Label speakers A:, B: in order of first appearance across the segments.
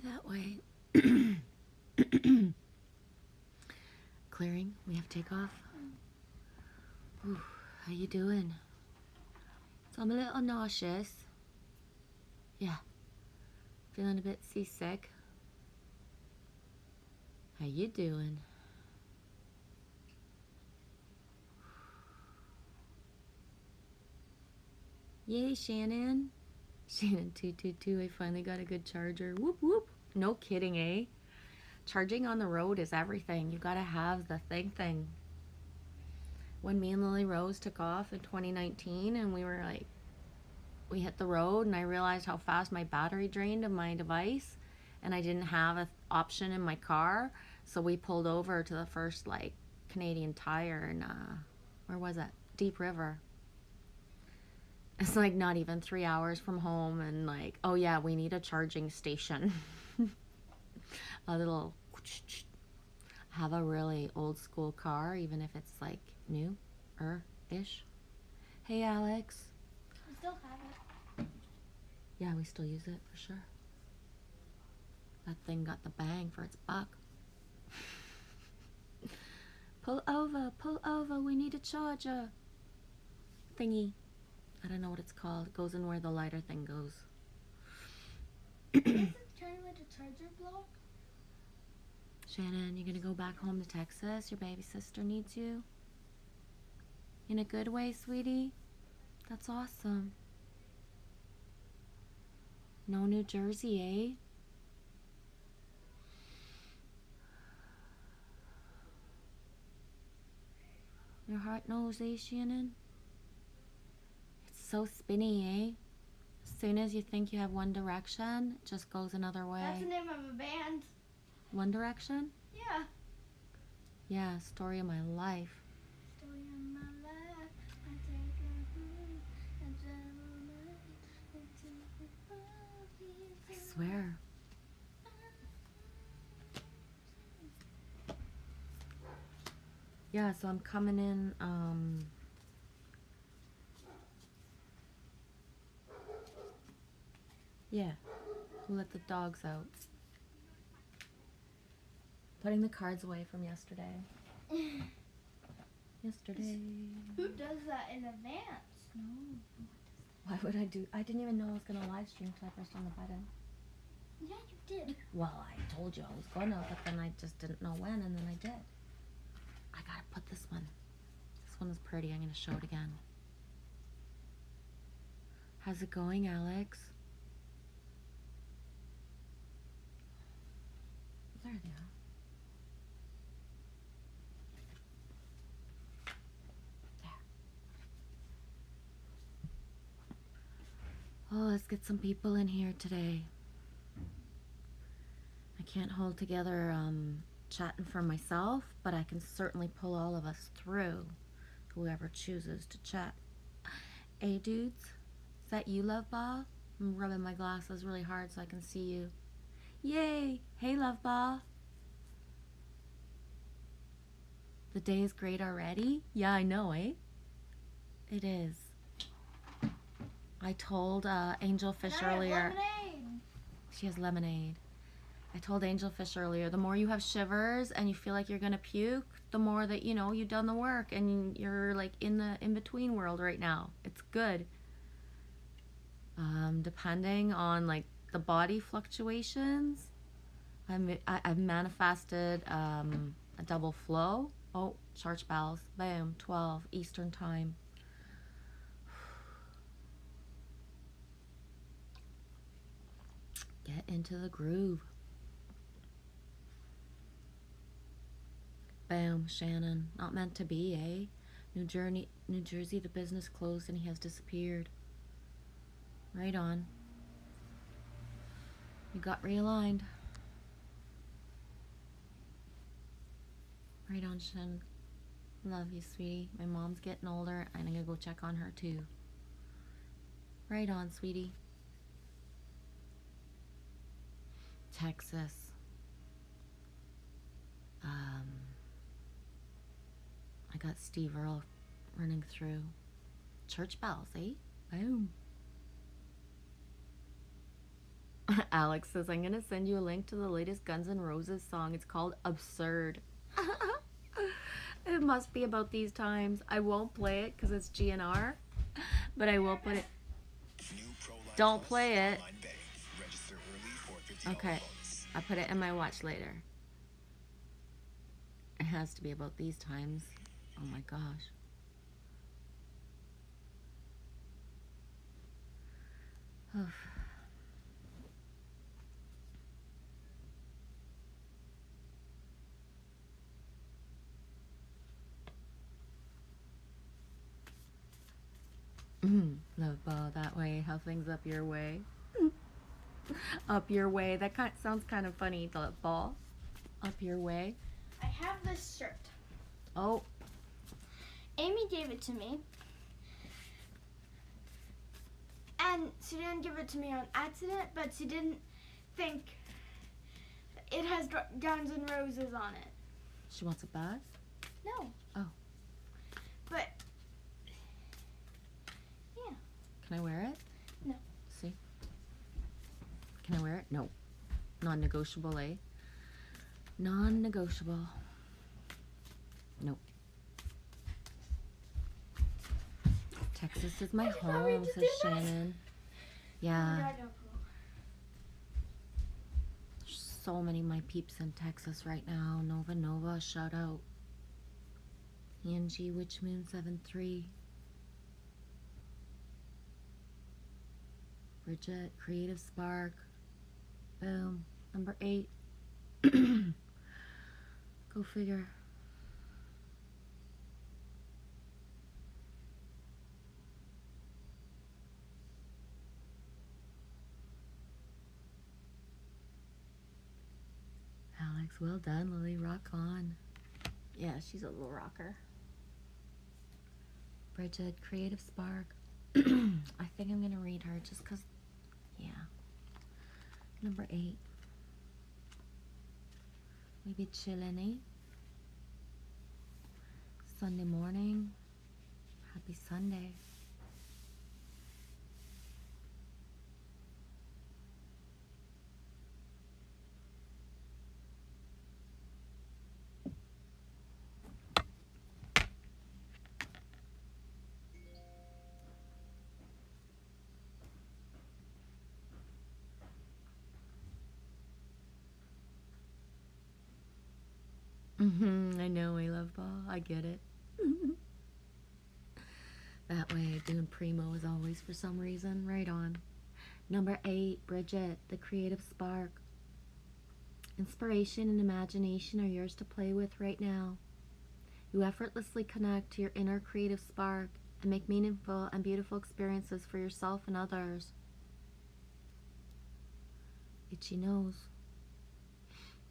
A: that way. Clearing. We have takeoff. Ooh, how you doing? So I'm a little nauseous. Yeah. Feeling a bit seasick. How you doing? Yay, Shannon. Shannon 222, I finally got a good charger. Whoop whoop. No kidding, eh? Charging on the road is everything. You gotta have the thing. When me and Lily Rose took off in 2019 and we hit the road and I realized how fast my battery drained of my device and I didn't have an option in my car. So we pulled over to the first Canadian Tire in, where was it? Deep River. It's not even 3 hours from home and oh yeah, we need a charging station. A little, have a really old school car, even if it's new-ish. Hey Alex.
B: We still have it.
A: Yeah, we still use it for sure. That thing got the bang for its buck. Pull over, we need a charger. Thingy. I don't know what it's called. It goes in where the lighter thing goes.
B: Is it kind of like a charger block?
A: Shannon, you gonna go back home to Texas? Your baby sister needs you? In a good way, sweetie? That's awesome. No New Jersey, eh? Your heart knows, eh, Shannon? It's so spinny, eh? As soon as you think you have one direction, it just goes another way.
B: That's the name of a band.
A: One Direction?
B: Yeah.
A: Yeah, story of my life.
B: Story of my life. I take a home and travel into the world.
A: I swear. Yeah, so I'm coming in, yeah, who let the dogs out? Putting the cards away from yesterday. Yesterday.
B: Who does that in advance? No.
A: Why would I do? I didn't even know I was going to live stream until I pressed on the button.
B: Yeah, you did.
A: Well, I told you I was going to, but then I just didn't know when, and then I did. I got to put this one. This one is pretty. I'm going to show it again. How's it going, Alex? There they are. Oh, let's get some people in here today. I can't hold together chatting for myself, but I can certainly pull all of us through, whoever chooses to chat. Hey dudes, is that you, Love Ball? I'm rubbing my glasses really hard so I can see you. Yay! Hey, Love Ball. The day is great already? Yeah, I know, eh? It is. I told Angel Fish earlier.
B: Lemonade.
A: She has lemonade. I told Angel Fish earlier, the more you have shivers and you feel like you're gonna puke, the more that you've done the work and you're in the in-between world right now. It's good. Depending on the body fluctuations, I've manifested a double flow. Oh, church bells. Boom, 12 Eastern time. Get into the groove. Bam, Shannon. Not meant to be, eh? New Jersey, the business closed and he has disappeared. Right on. You got realigned. Right on, Shannon. Love you, sweetie. My mom's getting older and I'm gonna go check on her too. Right on, sweetie. Texas. I got Steve Earle running through. Church bells, eh? Boom. Alex says, I'm gonna send you a link to the latest Guns N' Roses song. It's called Absurd. It must be about these times. I won't play it because it's GNR, but I will put it. Don't play it. Okay, I put it in my watch later. It has to be about these times. Oh my gosh. Love ball that way. How things up your way. Up your way. That sounds kind of funny. The ball. Up your way.
B: I have this shirt.
A: Oh.
B: Amy gave it to me. And she didn't give it to me on accident, but she didn't think it has Guns N' Roses on it.
A: She wants it back?
B: No.
A: Oh.
B: But, yeah.
A: Can I wear it?
B: No.
A: See? Can I wear it? No. Non-negotiable, eh? Non-negotiable. Nope. Texas is my home, says Shannon. Yeah. There's so many of my peeps in Texas right now. Nova, shout out. Angie, Witchmoon73. Bridget, Creative Spark. Boom. Number 8. Go figure. Alex, well done, Lily. Rock on. Yeah, she's a little rocker. Bridget, Creative Spark. I think I'm gonna read her just because, yeah. Number 8. Maybe chillin', eh? Sunday morning. Happy Sunday. I know, I love ball. I get it. That way, doing primo is always for some reason. Right on. Number 8, Bridget, the Creative Spark. Inspiration and imagination are yours to play with right now. You effortlessly connect to your inner creative spark and make meaningful and beautiful experiences for yourself and others. Itchy nose.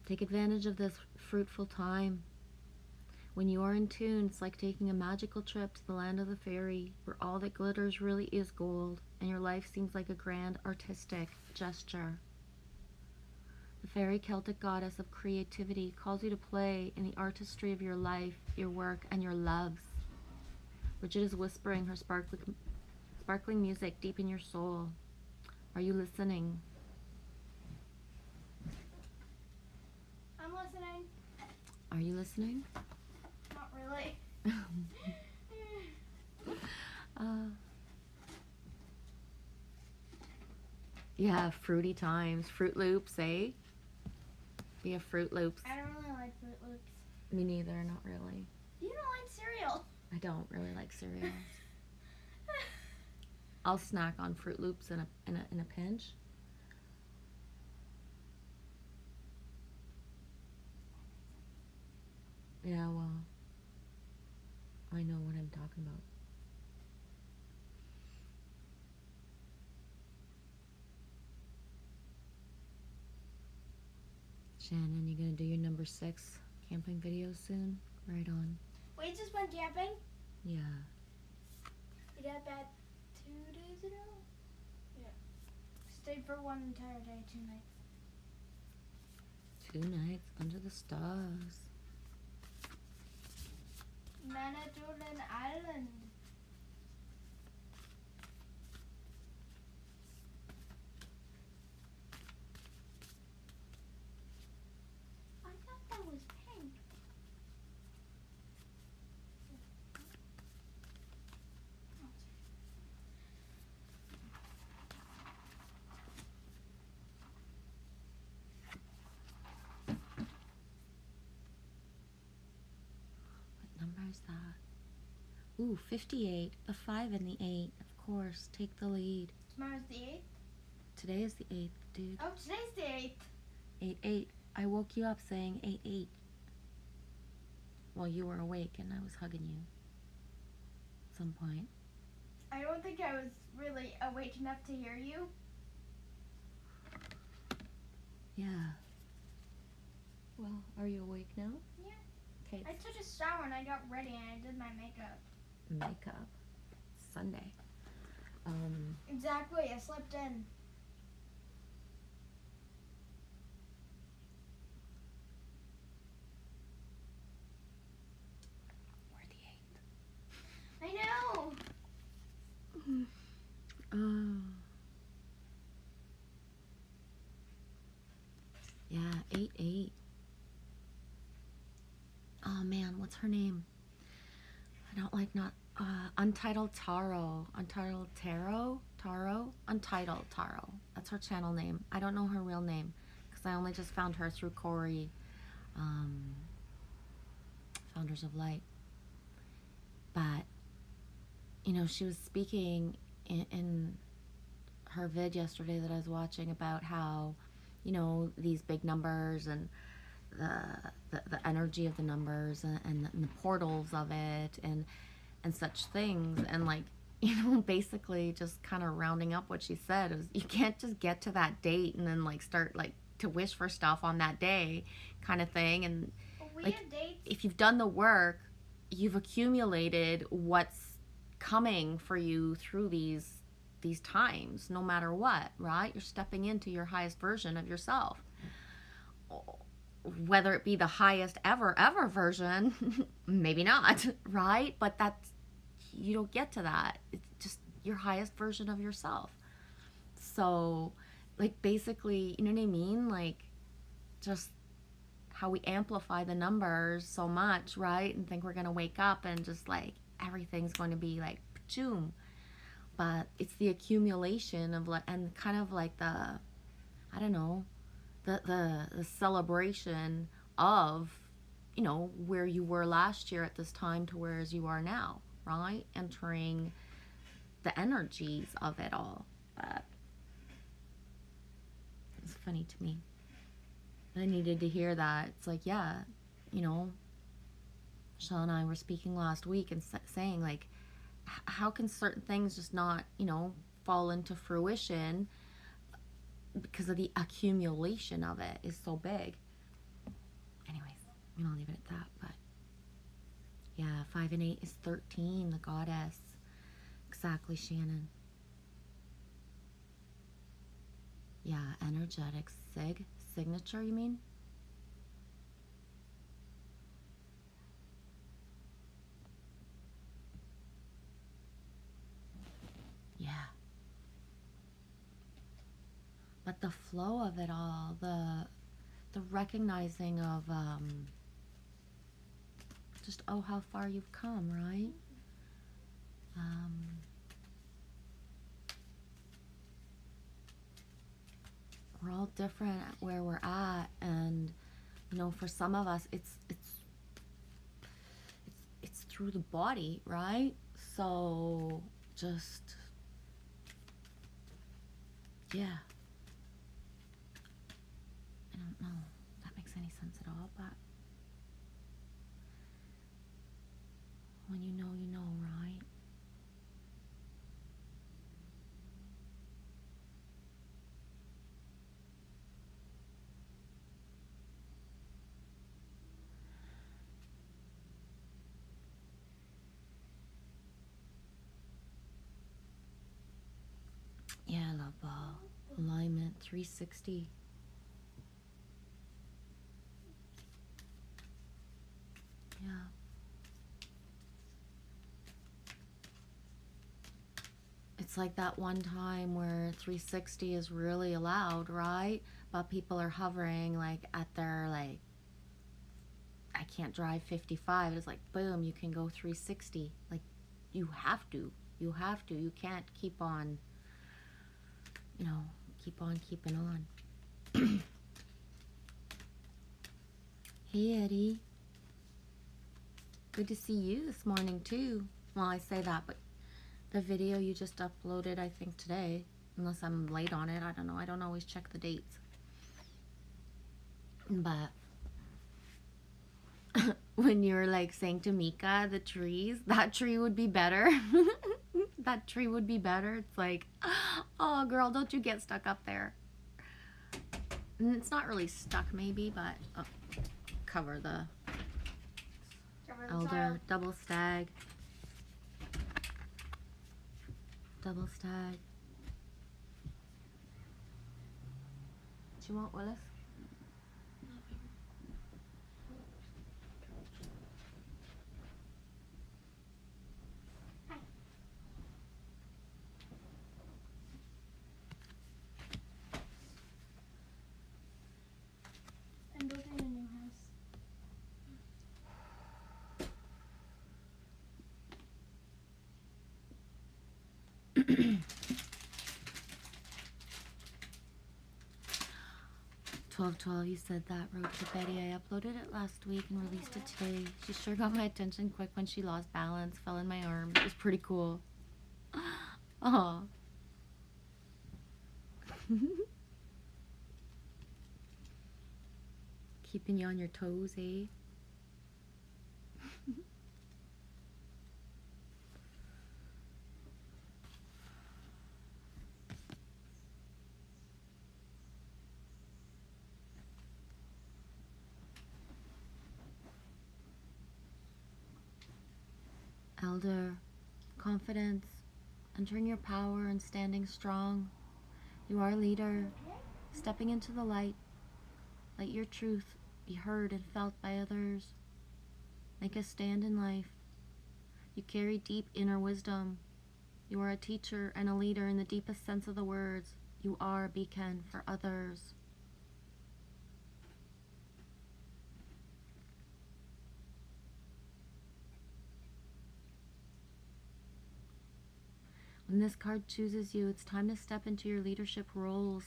A: Take advantage of this fruitful time. When you are in tune, it's like taking a magical trip to the land of the fairy, where all that glitters really is gold, and your life seems like a grand artistic gesture. The fairy Celtic goddess of creativity calls you to play in the artistry of your life, your work, and your loves. Bridget is whispering her sparkling music deep in your soul. Are you listening?
B: I'm listening.
A: Are you listening?
B: Not really.
A: Yeah, fruity times. Fruit Loops, eh? Be a Fruit Loops.
B: I don't really like Fruit Loops.
A: Me neither, not really.
B: You don't like cereal.
A: I don't really like cereals. I'll snack on Fruit Loops in a pinch. Yeah, well, I know what I'm talking about. Shannon, you gonna do your number 6 camping video soon? Right on.
B: Wait, just went camping?
A: Yeah.
B: You got back 2 days ago? Yeah. Stayed for one entire day, 2 nights.
A: 2 nights under the stars.
B: Manitoulin Island.
A: Ooh, 58. The 5 and the 8. Of course, take the lead.
B: Tomorrow's the 8th?
A: Today is the 8th, dude.
B: Oh, today's the 8th.
A: 8, 8. I woke you up saying 8, 8. Well, you were awake and I was hugging you at some point.
B: I don't think I was really awake enough to hear you.
A: Yeah. Well, are you awake now?
B: Yeah.
A: Okay.
B: I took a shower and I got ready and I did my makeup.
A: Makeup. Sunday.
B: Exactly, I slept in.
A: We're the 8th.
B: I know.
A: Oh. Yeah, 8, 8. Oh man, what's her name? I don't like not Untitled Taro. Untitled Taro? Taro? Untitled Taro. That's her channel name. I don't know her real name because I only just found her through Corey, Founders of Light. But, you know, she was speaking in her vid yesterday that I was watching about how, you know, these big numbers and the energy of the numbers and the portals of it and such things, and like, you know, basically just kind of rounding up what she said is you can't just get to that date and then like start like to wish for stuff on that day kind of thing. And
B: We
A: like,
B: have dates.
A: if you've done the work, you've accumulated what's coming for you through these times, no matter what, right? You're stepping into your highest version of yourself, whether it be the highest ever version. Maybe not, right? But that's, you don't get to that. It's just your highest version of yourself. So like basically, you know what I mean, like just how we amplify the numbers so much, right? And think we're gonna wake up and just like everything's going to be like boom. But it's the accumulation of like, and kind of like the, I don't know, the celebration of, you know, where you were last year at this time to where as you are now, right? Entering the energies of it all. But it's funny to me. I needed to hear that. It's like, yeah, you know, Michelle and I were speaking last week and saying like, how can certain things just not, you know, fall into fruition because of the accumulation of it is so big. Anyways, I'm gonna leave it at that. But yeah, 5 and 8 is 13, the goddess. Exactly, Shannon. Yeah, energetic signature, you mean? Yeah. But the flow of it all, the recognizing of just, oh, how far you've come, right? We're all different at where we're at, and you know, for some of us it's through the body, right? So just, yeah, I don't know if that makes any sense at all, but when you know, right? Yeah, love ball. Alignment 360. Yeah. It's like that one time where 360 is really allowed, right? But people are hovering like at their like, I can't drive 55. It's like, boom, you can go 360. Like, you have to. You have to. You can't keep on, you know, keep on keeping on. Hey, Eddie. Good to see you this morning, too. Well, I say that, but the video you just uploaded, I think today, unless I'm late on it, I don't know. I don't always check the dates. But when you were like saying to Mika, the trees, that tree would be better. That tree would be better. It's like, oh, girl, don't you get stuck up there. And it's not really stuck, maybe, but cover the elder, double stag. Double stag. What you want, Willis?
B: I'm building a new house.
A: You said that. Road to Betty. I uploaded it last week and released it today. She sure got my attention quick when she lost balance, fell in my arms. It was pretty cool. Oh. Keeping you on your toes, eh? Elder, confidence, entering your power and standing strong. You are a leader, stepping into the light. Let your truth be heard and felt by others. Make a stand in life. You carry deep inner wisdom. You are a teacher and a leader in the deepest sense of the words. You are a beacon for others. When this card chooses you, it's time to step into your leadership roles.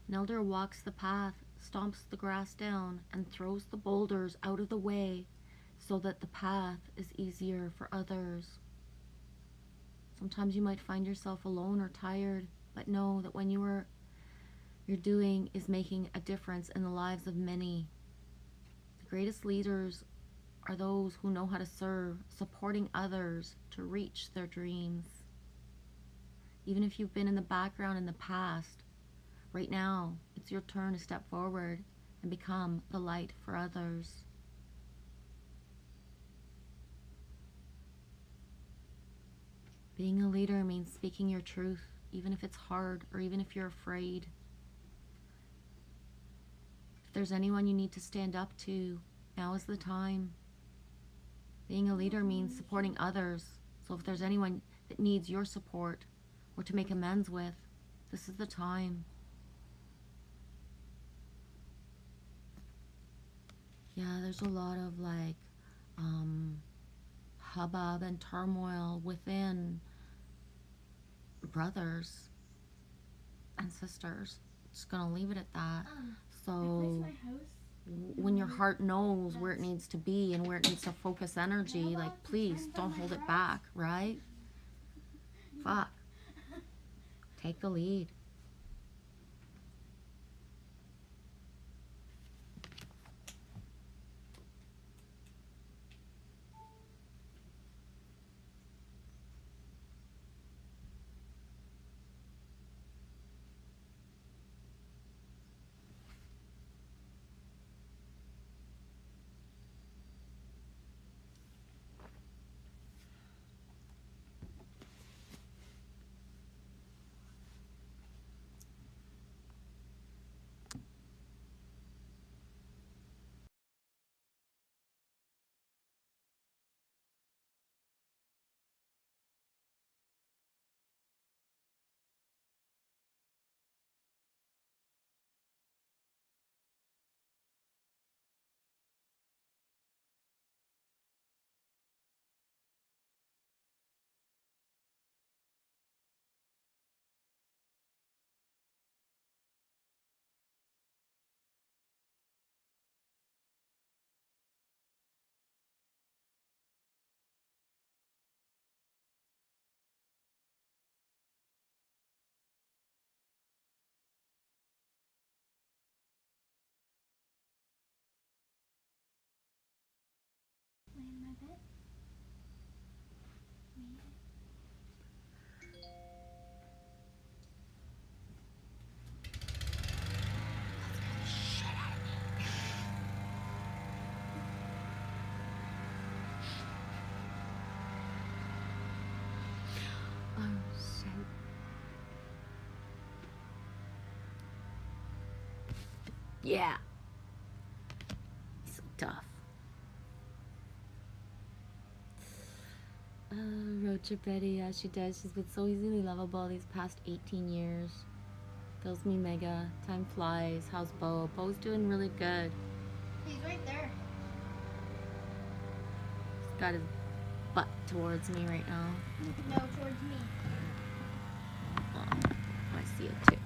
A: An elder walks the path, stomps the grass down, and throws the boulders out of the way so that the path is easier for others. Sometimes you might find yourself alone or tired, but know that when you're doing is making a difference in the lives of many. The greatest leaders are those who know how to serve, supporting others to reach their dreams. Even if you've been in the background in the past, right now it's your turn to step forward and become the light for others. Being a leader means speaking your truth, even if it's hard or even if you're afraid. If there's anyone you need to stand up to, now is the time. Being a leader means supporting others, so if there's anyone that needs your support or to make amends with, this is the time. Yeah, there's a lot of like hubbub and turmoil within brothers and sisters. Just gonna leave it at that. So when your heart knows where it needs to be and where it needs to focus energy, like please don't hold it back, right? Fuck. Take the lead. Yeah. So tough. Road trip Betty, yeah, she does. She's been so easily lovable these past 18 years. Fills me mega. Time flies. How's Bo? Bo's doing really good.
B: He's right there.
A: He's got his butt towards me right now.
B: No, towards me.
A: Oh, I see it too.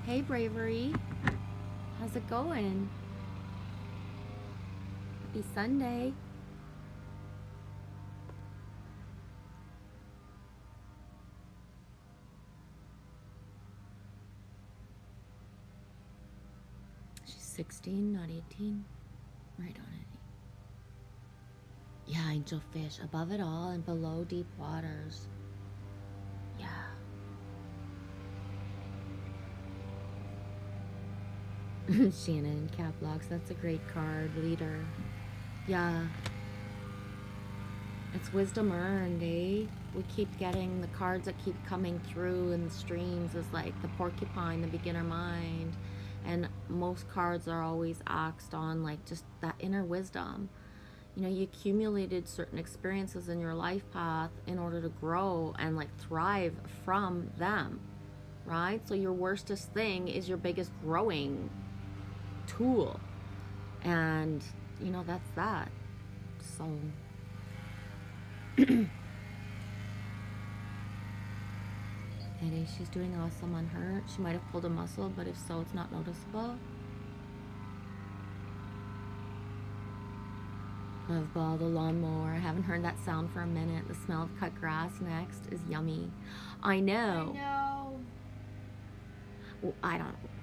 A: Hey, Bravery. How's it going? Happy Sunday. She's 16, not 18. Right on it. Yeah, angelfish. Above it all and below deep waters. Yeah. Shannon, cap locks. That's a great card. Leader. Yeah. It's wisdom earned, eh? We keep getting the cards that keep coming through in the streams is like the porcupine, the beginner mind. And most cards are always axed on like just that inner wisdom. You know, you accumulated certain experiences in your life path in order to grow and like thrive from them, right? So your worstest thing is your biggest growing tool. And, you know, that's that. So Eddie, she's doing awesome on her. She might have pulled a muscle, but if so, it's not noticeable. Love Ball, the lawnmower. I haven't heard that sound for a minute. The smell of cut grass next is yummy. I know.
B: I know.
A: Well,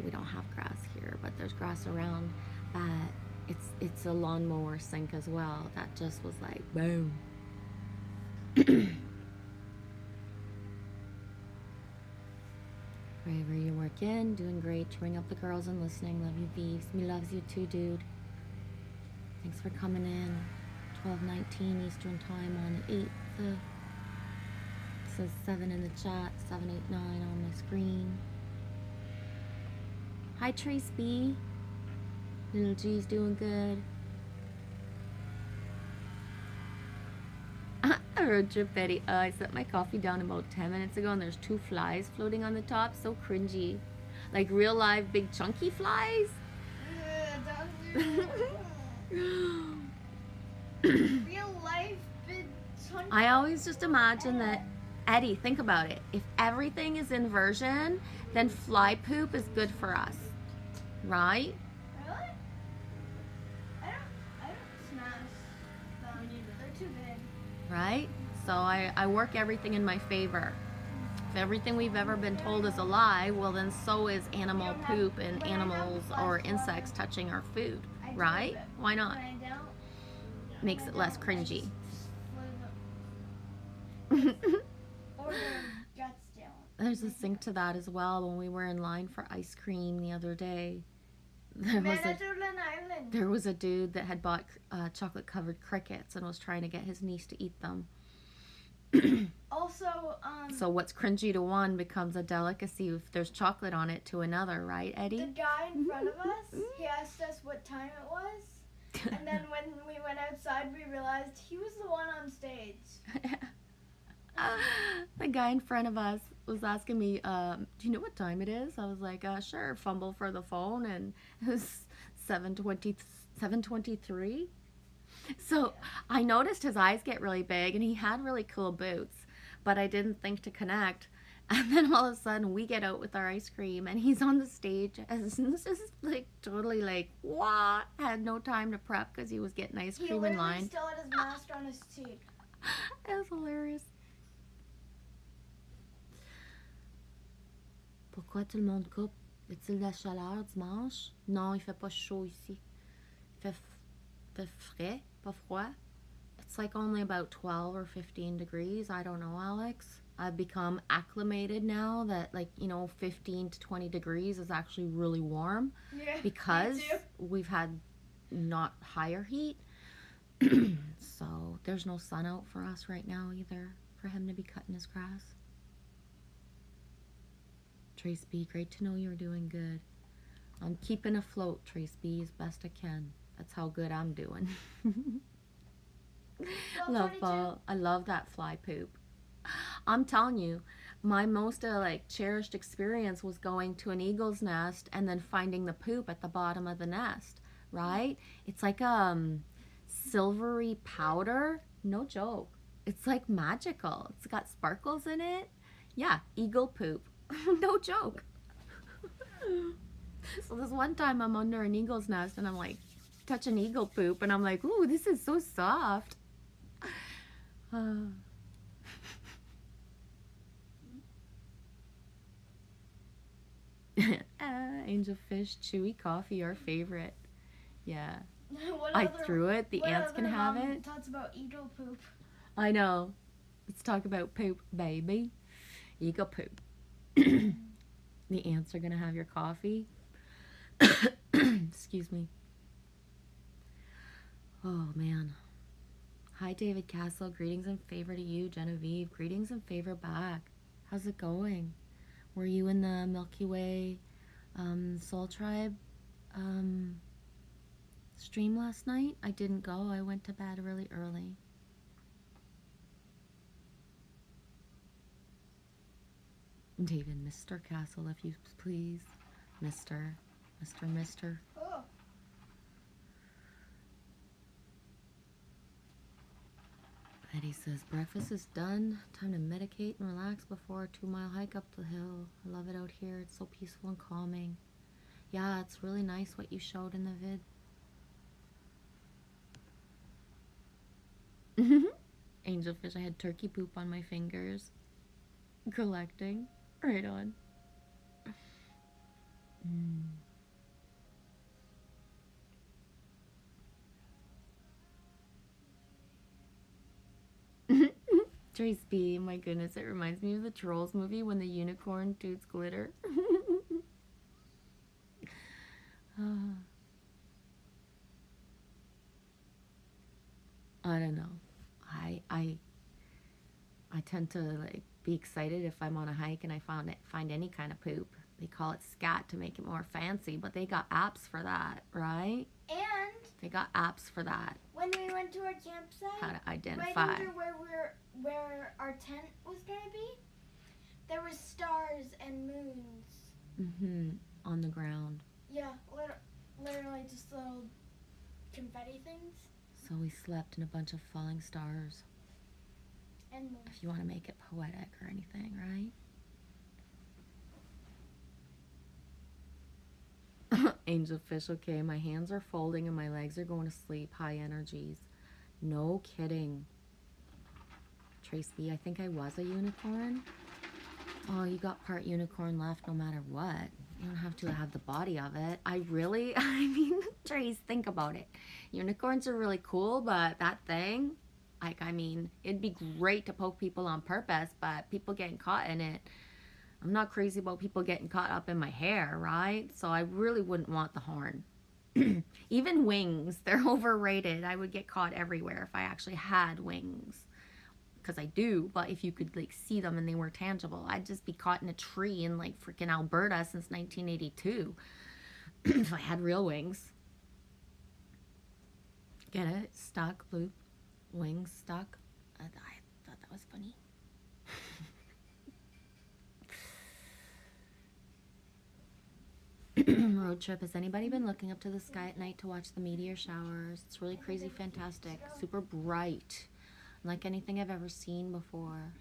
A: we don't have grass here, but there's grass around. But it's a lawnmower sink as well. That just was like boom. Wherever you're working, doing great. Cheering up the girls and listening. Love you, Beeves. Me loves you too, dude. Thanks for coming in. 12:19 Eastern Time on the 8th. It says 7 in the chat. 789 on my screen. Hi, Trace B. Little G's doing good. Road trip Betty. I set my coffee down about 10 minutes ago and there's 2 flies floating on the top. So cringy. Like real live big chunky flies.
B: Real life big chunky.
A: I always just imagine that, Eddie, think about it. If everything is inversion, then fly poop is good for us. Right?
B: Really? I don't smash them. They're too big.
A: Right? So I work everything in my favor. If everything we've ever been told is a lie, well then so is animal poop and animals or insects touching our food. Right? Why not? Makes it less cringy.
B: Or their guts down.
A: There's a sync to that as well. When we were in line for ice cream the other day, there was a dude that had bought chocolate covered crickets and was trying to get his niece to eat them.
B: Also,
A: so what's cringy to one becomes a delicacy if there's chocolate on it to another, right, Eddie?
B: the guy in front of us, he asked us what time it was, and then when we went outside, we realized he was the one on stage.
A: The guy in front of us was asking me, do you know what time it is? I was like, sure. Fumble for the phone, and it was 7:23. So I noticed his eyes get really big, and he had really cool boots, but I didn't think to connect. And then all of a sudden, we get out with our ice cream, and he's on the stage, and this is like totally like, what? Had no time to prep because he was getting ice cream in line.
B: He still had his mask on his teeth.
A: It was hilarious. Pourquoi tout le monde coupe? Y a-t-il de la chaleur dimanche? Non, il fait pas chaud ici. Il fait frais, pas froid. It's like only about 12 or 15 degrees. I don't know, Alex. I've become acclimated now that 15 to 20 degrees is actually really warm.
B: Yeah,
A: because
B: me too.
A: we've had not higher heat. So there's no sun out for us right now either for him to be cutting his grass. Trace B, great to know you're doing good. I'm keeping afloat, Trace B, as best I can. That's how good I'm doing.
B: Well,
A: Love
B: 22.
A: ball. I love that fly poop. I'm telling you, my most like cherished experience was going to an eagle's nest and then finding the poop at the bottom of the nest. Right? It's like silvery powder. No joke. It's like magical. It's got sparkles in it. Yeah, eagle poop. No joke. So this one time I'm under an eagle's nest and I'm like touching eagle poop and I'm like, ooh, this is so soft. Angelfish, chewy coffee, our favorite. Yeah. I threw it. The ants can have it.
B: Talks about eagle poop.
A: I know. Let's talk about poop, baby. Eagle poop. The ants are gonna have your coffee. Excuse me. Oh man. Hi David Castle. Greetings and favor to you, Genevieve. Greetings and favor back. How's it going? Were you in the Milky Way Soul Tribe stream last night? I didn't go. I went to bed really early. David, Mr. Castle, if you please. Mr.
B: Oh.
A: Eddie says, breakfast is done. Time to medicate and relax before a 2-mile hike up the hill. I love it out here. It's so peaceful and calming. Yeah, it's really nice what you showed in the vid. Angelfish, I had turkey poop on my fingers. Collecting. Right on. Trace B, my goodness, it reminds me of the Trolls movie when the unicorn shoots glitter. I don't know. I tend to like be excited if I'm on a hike and I find any kind of poop. They call it scat to make it more fancy, but they got apps for that, right?
B: And
A: they got apps for that.
B: When we went to our campsite,
A: how to identify.
B: Right under where our tent was gonna be, there were stars and moons.
A: On the ground.
B: Yeah, literally just little confetti things.
A: So we slept in a bunch of falling stars.
B: And moons.
A: If you want to make it poetic or anything, right? Angelfish, okay, my hands are folding and my legs are going to sleep. High energies. No kidding. Tracy, I think I was a unicorn. Oh, you got part unicorn left no matter what. You don't have to have the body of it. I mean, Trace, think about it. Unicorns are really cool, but that thing, like, I mean, it'd be great to poke people on purpose, but people getting caught in it. I'm not crazy about people getting caught up in my hair, right? So I really wouldn't want the horn. Even wings, they're overrated. I would get caught everywhere if I actually had wings. Because I do, but if you could like see them and they were tangible, I'd just be caught in a tree in like freaking Alberta since 1982 if I had real wings. Get it? Stuck, loop, wings stuck. I thought that was funny. Road trip. Has anybody been looking up to the sky at night to watch the meteor showers? It's really crazy fantastic. Super bright. Like anything I've ever seen before.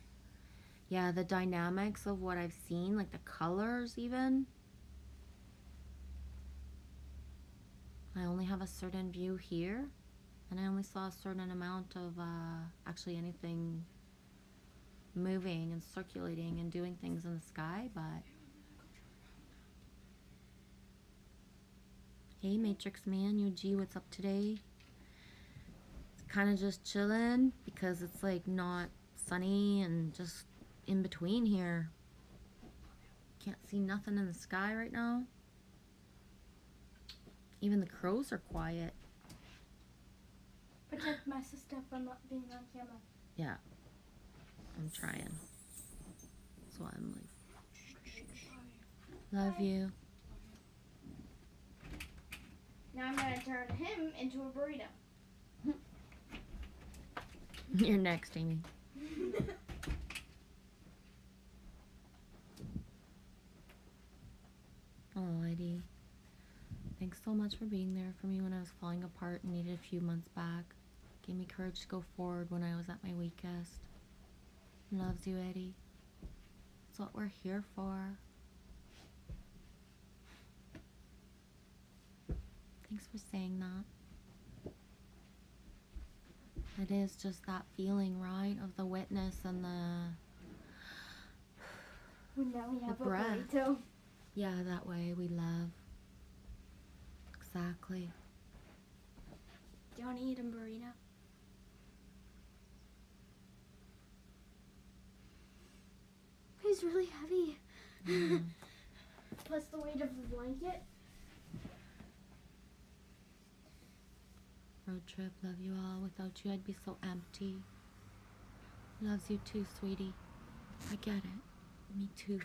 A: Yeah, the dynamics of what I've seen, like the colors even. I only have a certain view here, and I only saw a certain amount of actually anything moving and circulating and doing things in the sky, but hey Matrix Man, UG, what's up today? Kind of just chilling because it's like not sunny and just in between here. Can't see nothing in the sky right now. Even the crows are quiet.
B: Protect my sister from not being on camera.
A: Yeah, I'm trying. So I'm like, love you.
B: Now I'm gonna turn him into a burrito.
A: You're next, Amy. Oh, Eddie. Thanks so much for being there for me when I was falling apart and needed a few months back. Gave me courage to go forward when I was at my weakest. Loves you, Eddie. That's what we're here for. Thanks for saying that. It is just that feeling, right, of the witness and the
B: Now we have a
A: breath.
B: burrito.
A: Yeah, that way we love. Exactly.
B: Do you want to eat a burrito? He's really heavy.
A: Yeah.
B: Plus the weight of the blanket.
A: Road trip, love you all. Without you, I'd be so empty. Loves you too, sweetie. I get it. Me too.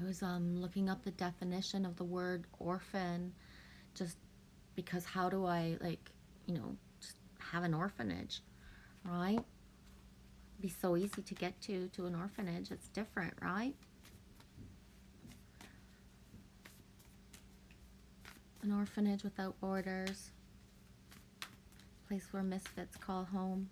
A: I was looking up the definition of the word orphan, just because how do I, like, just have an orphanage, right? It'd be so easy to get to an orphanage. It's different, right? An orphanage without borders. Place where misfits call home.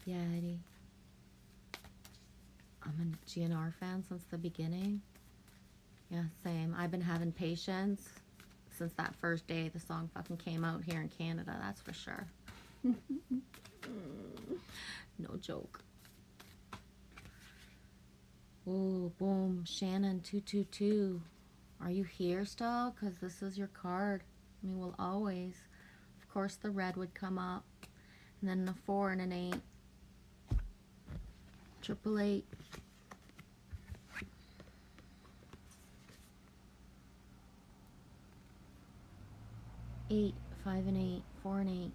A: Yeah, Eddie. I'm a GNR fan since the beginning. Yeah, same. I've been having patience since that first day the song fucking came out here in Canada, that's for sure. No joke. Oh, boom. Shannon 222. Are you here still? Because this is your card. I mean, we'll always. Of course, the red would come up. And then a 4 and an 8. 888. 8, 5 and 8, 4 and 8.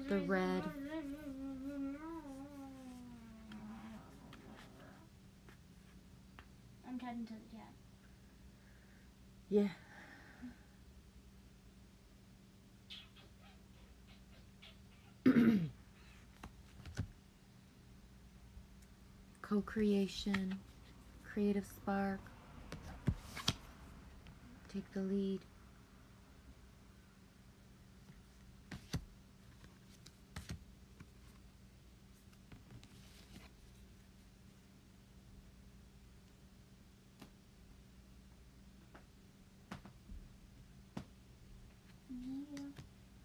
A: The red.
B: I'm heading to the cat.
A: Yeah. Co-creation, creative spark. Take the lead.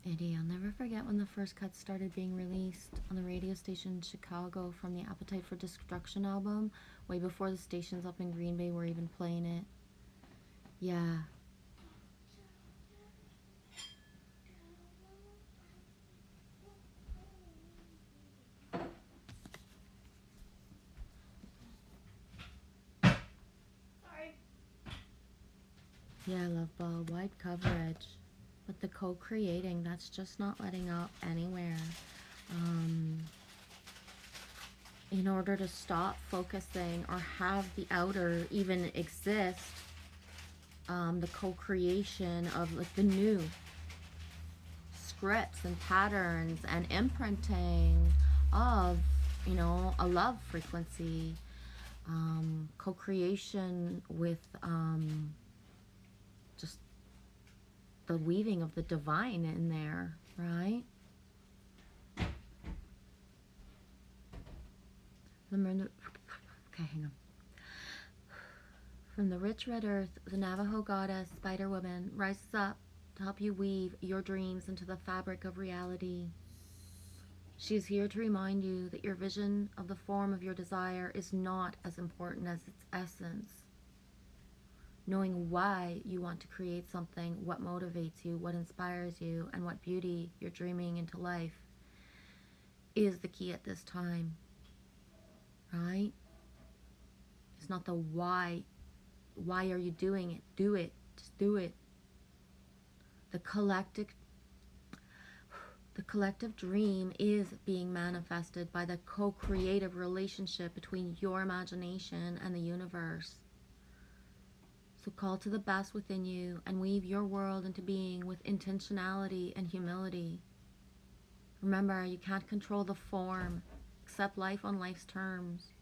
A: Eddie, I'll never forget when the first cuts started being released on the radio station in Chicago from the Appetite for Destruction album, way before the stations up in Green Bay were even playing it. Yeah.
B: Sorry.
A: Yeah, Love Ball, wide coverage. But the co-creating, that's just not letting up anywhere. In order to stop focusing or have the outer even exist, the co-creation of like the new scripts and patterns and imprinting of, a love frequency, co-creation with just the weaving of the divine in there, right? Okay, hang on. From the rich red earth, the Navajo goddess, Spider Woman, rises up to help you weave your dreams into the fabric of reality. She is here to remind you that your vision of the form of your desire is not as important as its essence. Knowing why you want to create something, what motivates you, what inspires you, and what beauty you're dreaming into life is the key at this time. It's not the why. Why are you doing it? Do it. Just do it. The collective dream is being manifested by the co-creative relationship between your imagination and the universe. So call to the best within you and weave your world into being with intentionality and humility. Remember, you can't control the form. Accept life on life's terms.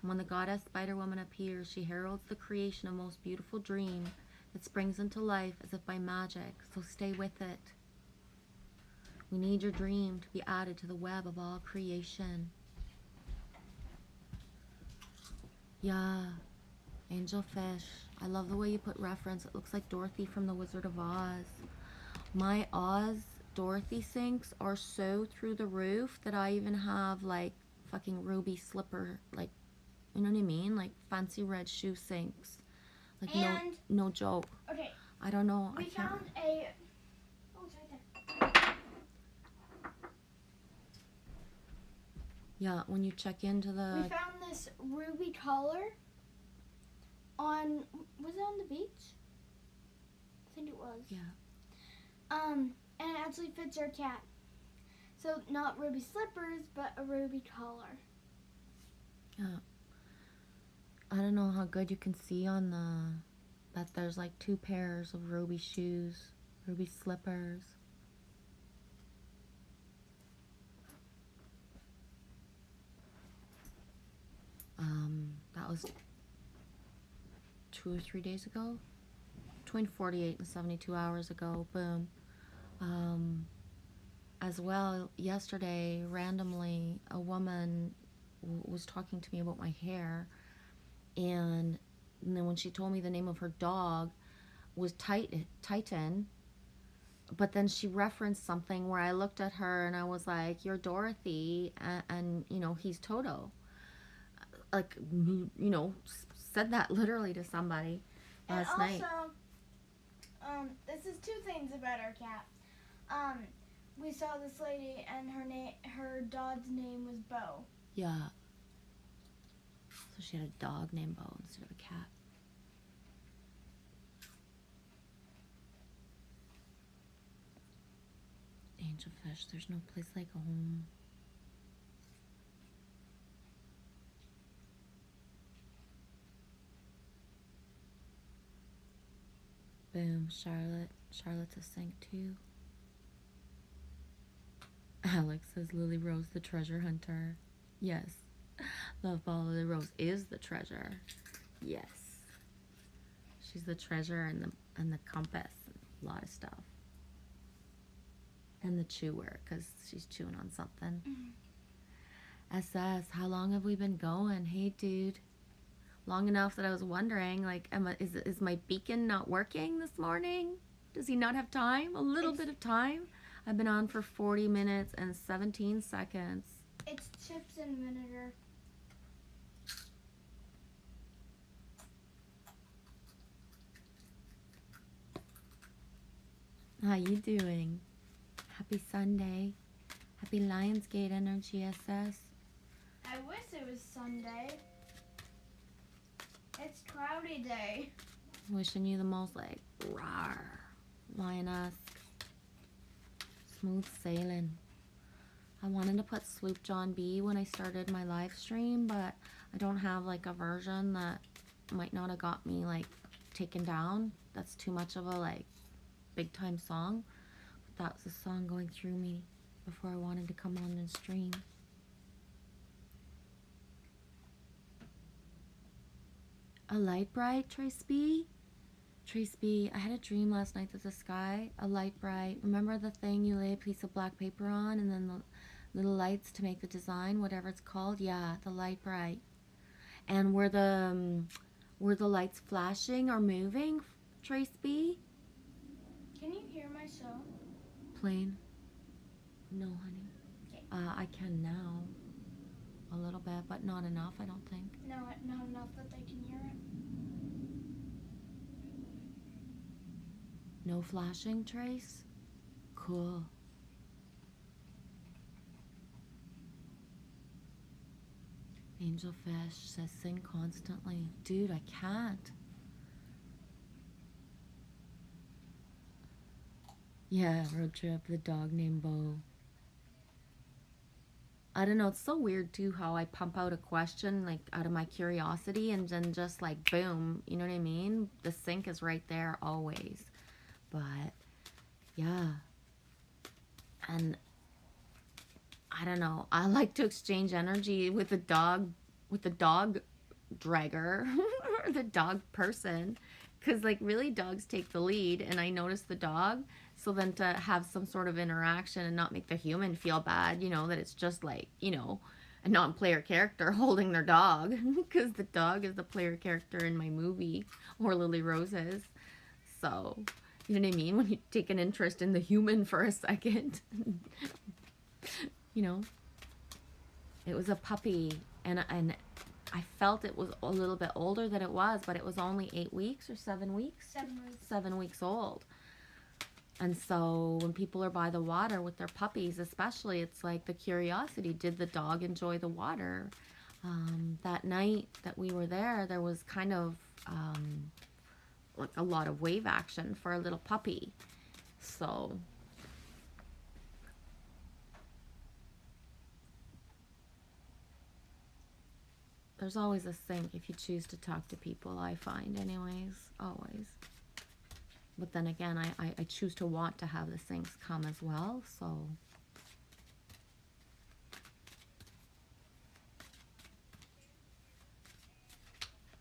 A: And when the goddess Spider Woman appears, she heralds the creation of most beautiful dream that springs into life as if by magic. So stay with it. We need your dream to be added to the web of all creation. Yeah, angel fish. I love the way you put reference. It looks like Dorothy from The Wizard of Oz. My Oz Dorothy sinks are so through the roof that I even have like fucking ruby slipper, like, you know what I mean? Like fancy red shoe sinks. Like
B: and,
A: no joke.
B: Okay.
A: I don't know.
B: We
A: I can't.
B: found a. Oh, it's right there.
A: Yeah, when you check into the.
B: We found this ruby collar on. Was it on the beach? I think it was.
A: Yeah.
B: And it actually fits our cat. So not ruby slippers, but a ruby collar.
A: Yeah. I don't know how good you can see on that there's like 2 pairs of ruby shoes, ruby slippers. That was 2 or 3 days ago, between 48 and 72 hours ago. Boom. As well, yesterday, randomly, a woman was talking to me about my hair, and then when she told me the name of her dog was Titan, but then she referenced something where I looked at her and I was like, "You're Dorothy, and you know, he's Toto." Like, you know, said that literally to somebody last night.
B: And also, this is 2 things about our cat. We saw this lady and her dog's name was Bo.
A: Yeah. So she had a dog named Bo instead of a cat. Angel fish, there's no place like home. Boom, Charlotte. Charlotte's a saint too. Alex says Lily Rose the treasure hunter. Yes. Love Ball Lily Rose is the treasure. Yes. She's the treasure and the compass and a lot of stuff. And the chewer, because she's chewing on something. SS, how long have we been going? Hey, dude. Long enough that I was wondering, like, is my beacon not working this morning? Does he not have time? A little bit of time? I've been on for 40 minutes and 17 seconds.
B: It's chips and vinegar.
A: How you doing? Happy Sunday. Happy Lionsgate energy, SS.
B: I wish it was Sunday. It's cloudy day.
A: Wishing you the most, like, rawr, lioness. Smooth sailing. I wanted to put Sloop John B when I started my live stream, but I don't have like a version that might not have got me like taken down. That's too much of a like big time song. But that was a song going through me before I wanted to come on and stream. A light bright, Trace B? Trace B, I had a dream last night that the sky, a light bright. Remember the thing you lay a piece of black paper on and then the little lights to make the design, whatever it's called? Yeah, the light bright. And were the lights flashing or moving, Trace B?
B: Can you hear my show?
A: Plain. No, honey.
B: Okay.
A: I can now. A little bit, but not enough, I don't think.
B: No, not enough that they can hear it.
A: No flashing, Trace? Cool. Angelfish says sing constantly. Dude, I can't. Yeah, road trip, the dog named Bo. I don't know, it's so weird too how I pump out a question like out of my curiosity and then just like boom, you know what I mean? The sync is right there always. But yeah. And I don't know. I like to exchange energy with the dog dragger or the dog person because like really dogs take the lead and I notice the dog, so then to have some sort of interaction and not make the human feel bad, that it's just like a non-player character holding their dog because the dog is the player character in my movie or Lily Rose's. So you know what I mean, when you take an interest in the human for a second. you know it was a puppy, and I felt it was a little bit older than it was, but it was only 8 weeks or 7 weeks.
B: 7 weeks.
A: 7 weeks old. And so when people are by the water with their puppies, especially, it's like the curiosity. Did the dog enjoy the water? That night that we were there, there was kind of like a lot of wave action for a little puppy. So there's always a sync if you choose to talk to people, I find, anyways. Always. But then again, I choose to want to have the syncs come as well, so.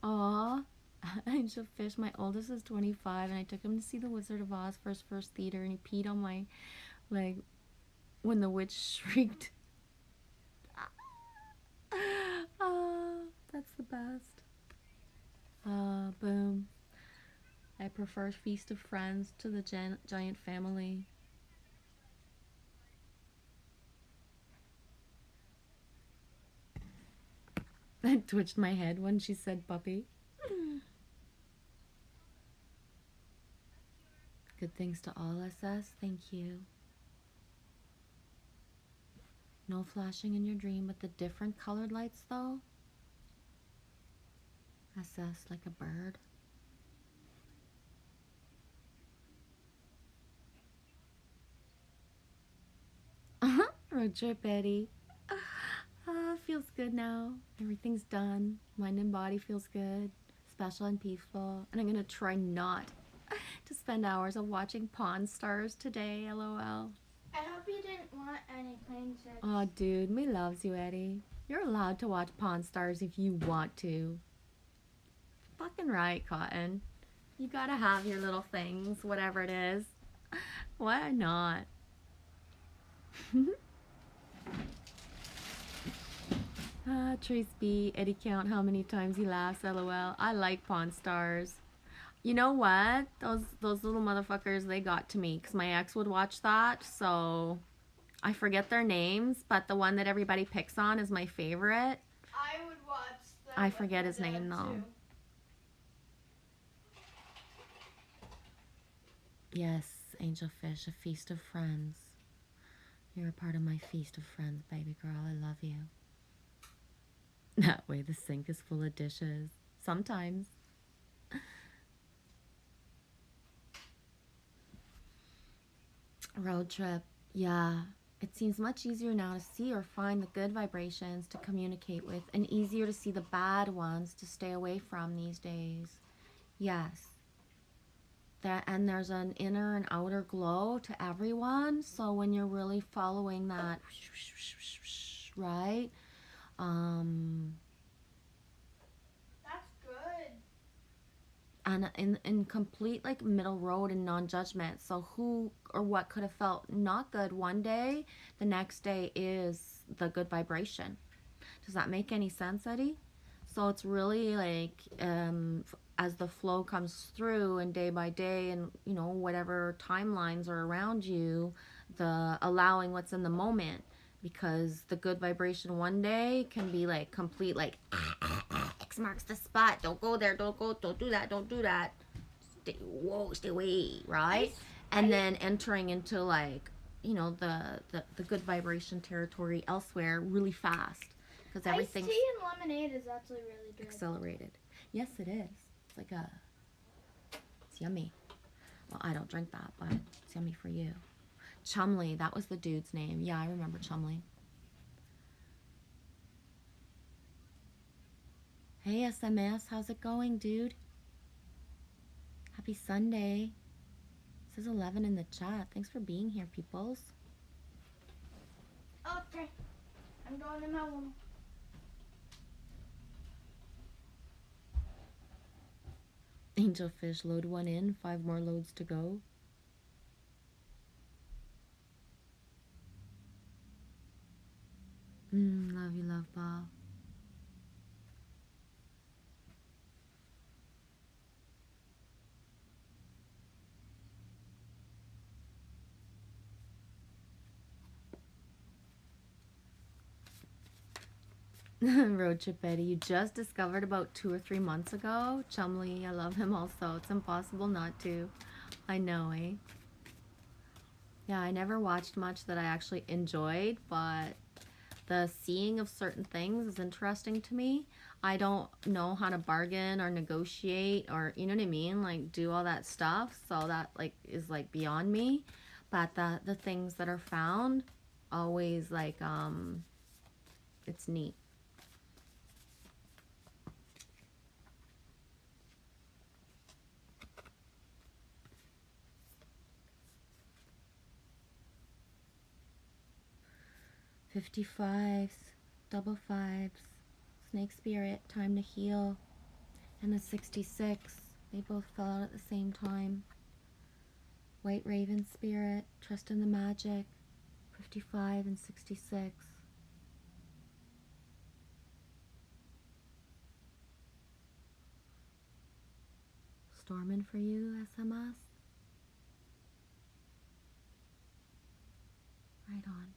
A: Aw, Angel Fish, my oldest is 25, and I took him to see The Wizard of Oz for his first theater, and he peed on my leg when the witch shrieked. That's the best. Boom. I prefer Feast of Friends to the Giant Family. I twitched my head when she said puppy. Good things to all, SS. Thank you. No flashing in your dream, but the different colored lights, though. SS, like a bird. Road trip, Eddie. Feels good now. Everything's done. Mind and body feels good. Special and peaceful. And I'm gonna try not to spend hours of watching Pawn Stars today, LOL.
B: I hope you didn't want any plane trips.
A: Oh, dude, me loves you, Eddie. You're allowed to watch Pawn Stars if you want to. Fucking right, Cotton. You gotta have your little things, whatever it is. Why not? Trace B, Eddie count how many times he laughs, LOL. I like Pawn Stars. You know what? Those little motherfuckers, they got to me because my ex would watch that, so I forget their names, but the one that everybody picks on is my favorite.
B: I would watch them.
A: I forget his name, though.
B: Too.
A: Yes, Angel Fish, a feast of friends. You're a part of my feast of friends, baby girl. I love you. That way the sink is full of dishes. Sometimes. Road trip. Yeah. It seems much easier now to see or find the good vibrations to communicate with, and easier to see the bad ones to stay away from these days. Yes. And there's an inner and outer glow to everyone. So when you're really following that, right?
B: That's good.
A: And in complete like middle road and non-judgment. So who or what could have felt not good one day, the next day is the good vibration. Does that make any sense, Eddie? So it's really like as the flow comes through and day by day, and whatever timelines are around you, the allowing what's in the moment, because the good vibration one day can be like complete like X marks the spot, don't go there, don't do that, stay away, right? And then entering into like the good vibration territory elsewhere really fast. because
B: Iced
A: everything's
B: tea and lemonade is actually really good.
A: accelerated. Yes, it is. It's like it's yummy. Well, I don't drink that, but it's yummy for you. Chumley, that was the dude's name. Yeah, I remember Chumley. Hey, SMS, how's it going, dude? Happy Sunday. It says 11 in the chat. Thanks for being here, peoples.
B: Okay, I'm going in my room.
A: Angelfish, load one in. 5 more loads to go. Love you, love ball. Road trip Eddie, you just discovered about 2 or 3 months ago. Chumley, I love him also. It's impossible not to. I know, eh? Yeah, I never watched much that I actually enjoyed, but the seeing of certain things is interesting to me. I don't know how to bargain or negotiate or, you know what I mean? Like, do all that stuff. So that, like, is, like, beyond me. But the things that are found, always, like, it's neat. $55s, double fives, snake spirit, time to heal, and the 66. They both fell out at the same time. White raven spirit, trust in the magic, 55 and 66. Stormin' for you, SMS. Right on.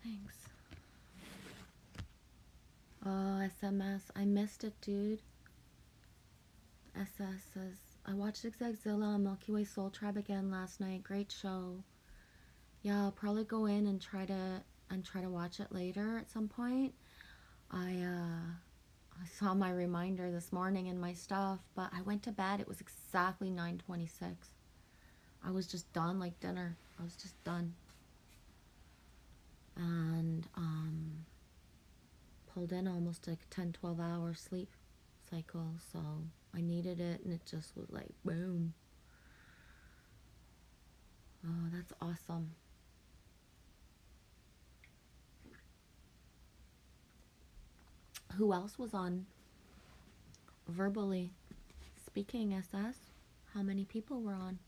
A: Thanks. Oh, SMS. I missed it, dude. SS says, I watched Zigzagzilla on Milky Way Soul Tribe again last night. Great show. Yeah, I'll probably go in and try to watch it later at some point. I saw my reminder this morning in my stuff, but I went to bed. It was exactly 9:26. I was just done like dinner. I was just done. And pulled in almost like 10-12 hour sleep cycle, so I needed it, and it just was like boom. Oh, that's awesome. Who else was on verbally speaking, SS? How many people were on?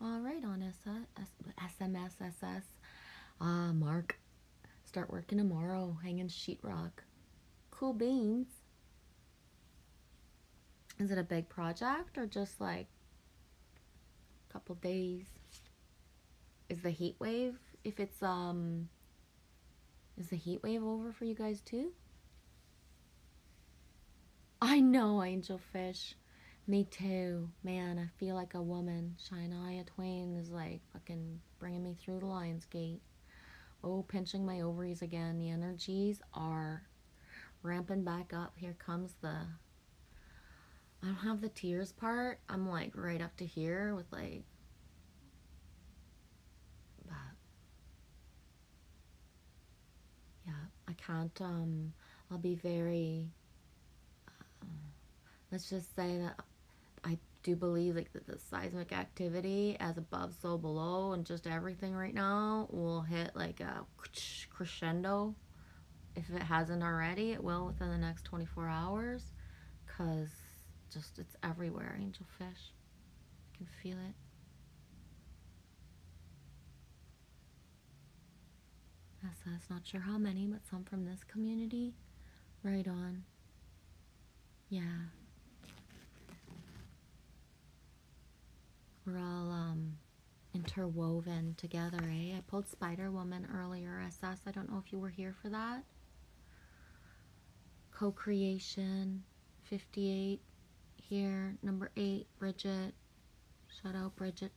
A: All right, on SMS, SS. Mark, start working tomorrow, hanging sheetrock. Cool beans. Is it a big project or just like a couple days? Is the heat wave, if it's, is the heat wave over for you guys too? I know, Angelfish. Me too. Man, I feel like a woman. Shania Twain is like fucking bringing me through the Lion's Gate. Oh, pinching my ovaries again. The energies are ramping back up. Here comes I don't have the tears part. I'm like right up to here with like, but yeah, I can't, I'll be very, let's just say that I do believe like that the seismic activity as above so below and just everything right now will hit like a crescendo. If it hasn't already, it will within the next 24 hours, because just it's everywhere. Angelfish, I can feel it. SS, not sure how many, but some from this community. Right on. Yeah. interwoven together, eh? I pulled Spider Woman earlier, SS. I don't know if you were here for that. Co-creation, 58 here. Number 8, Bridget. Shout out Bridget.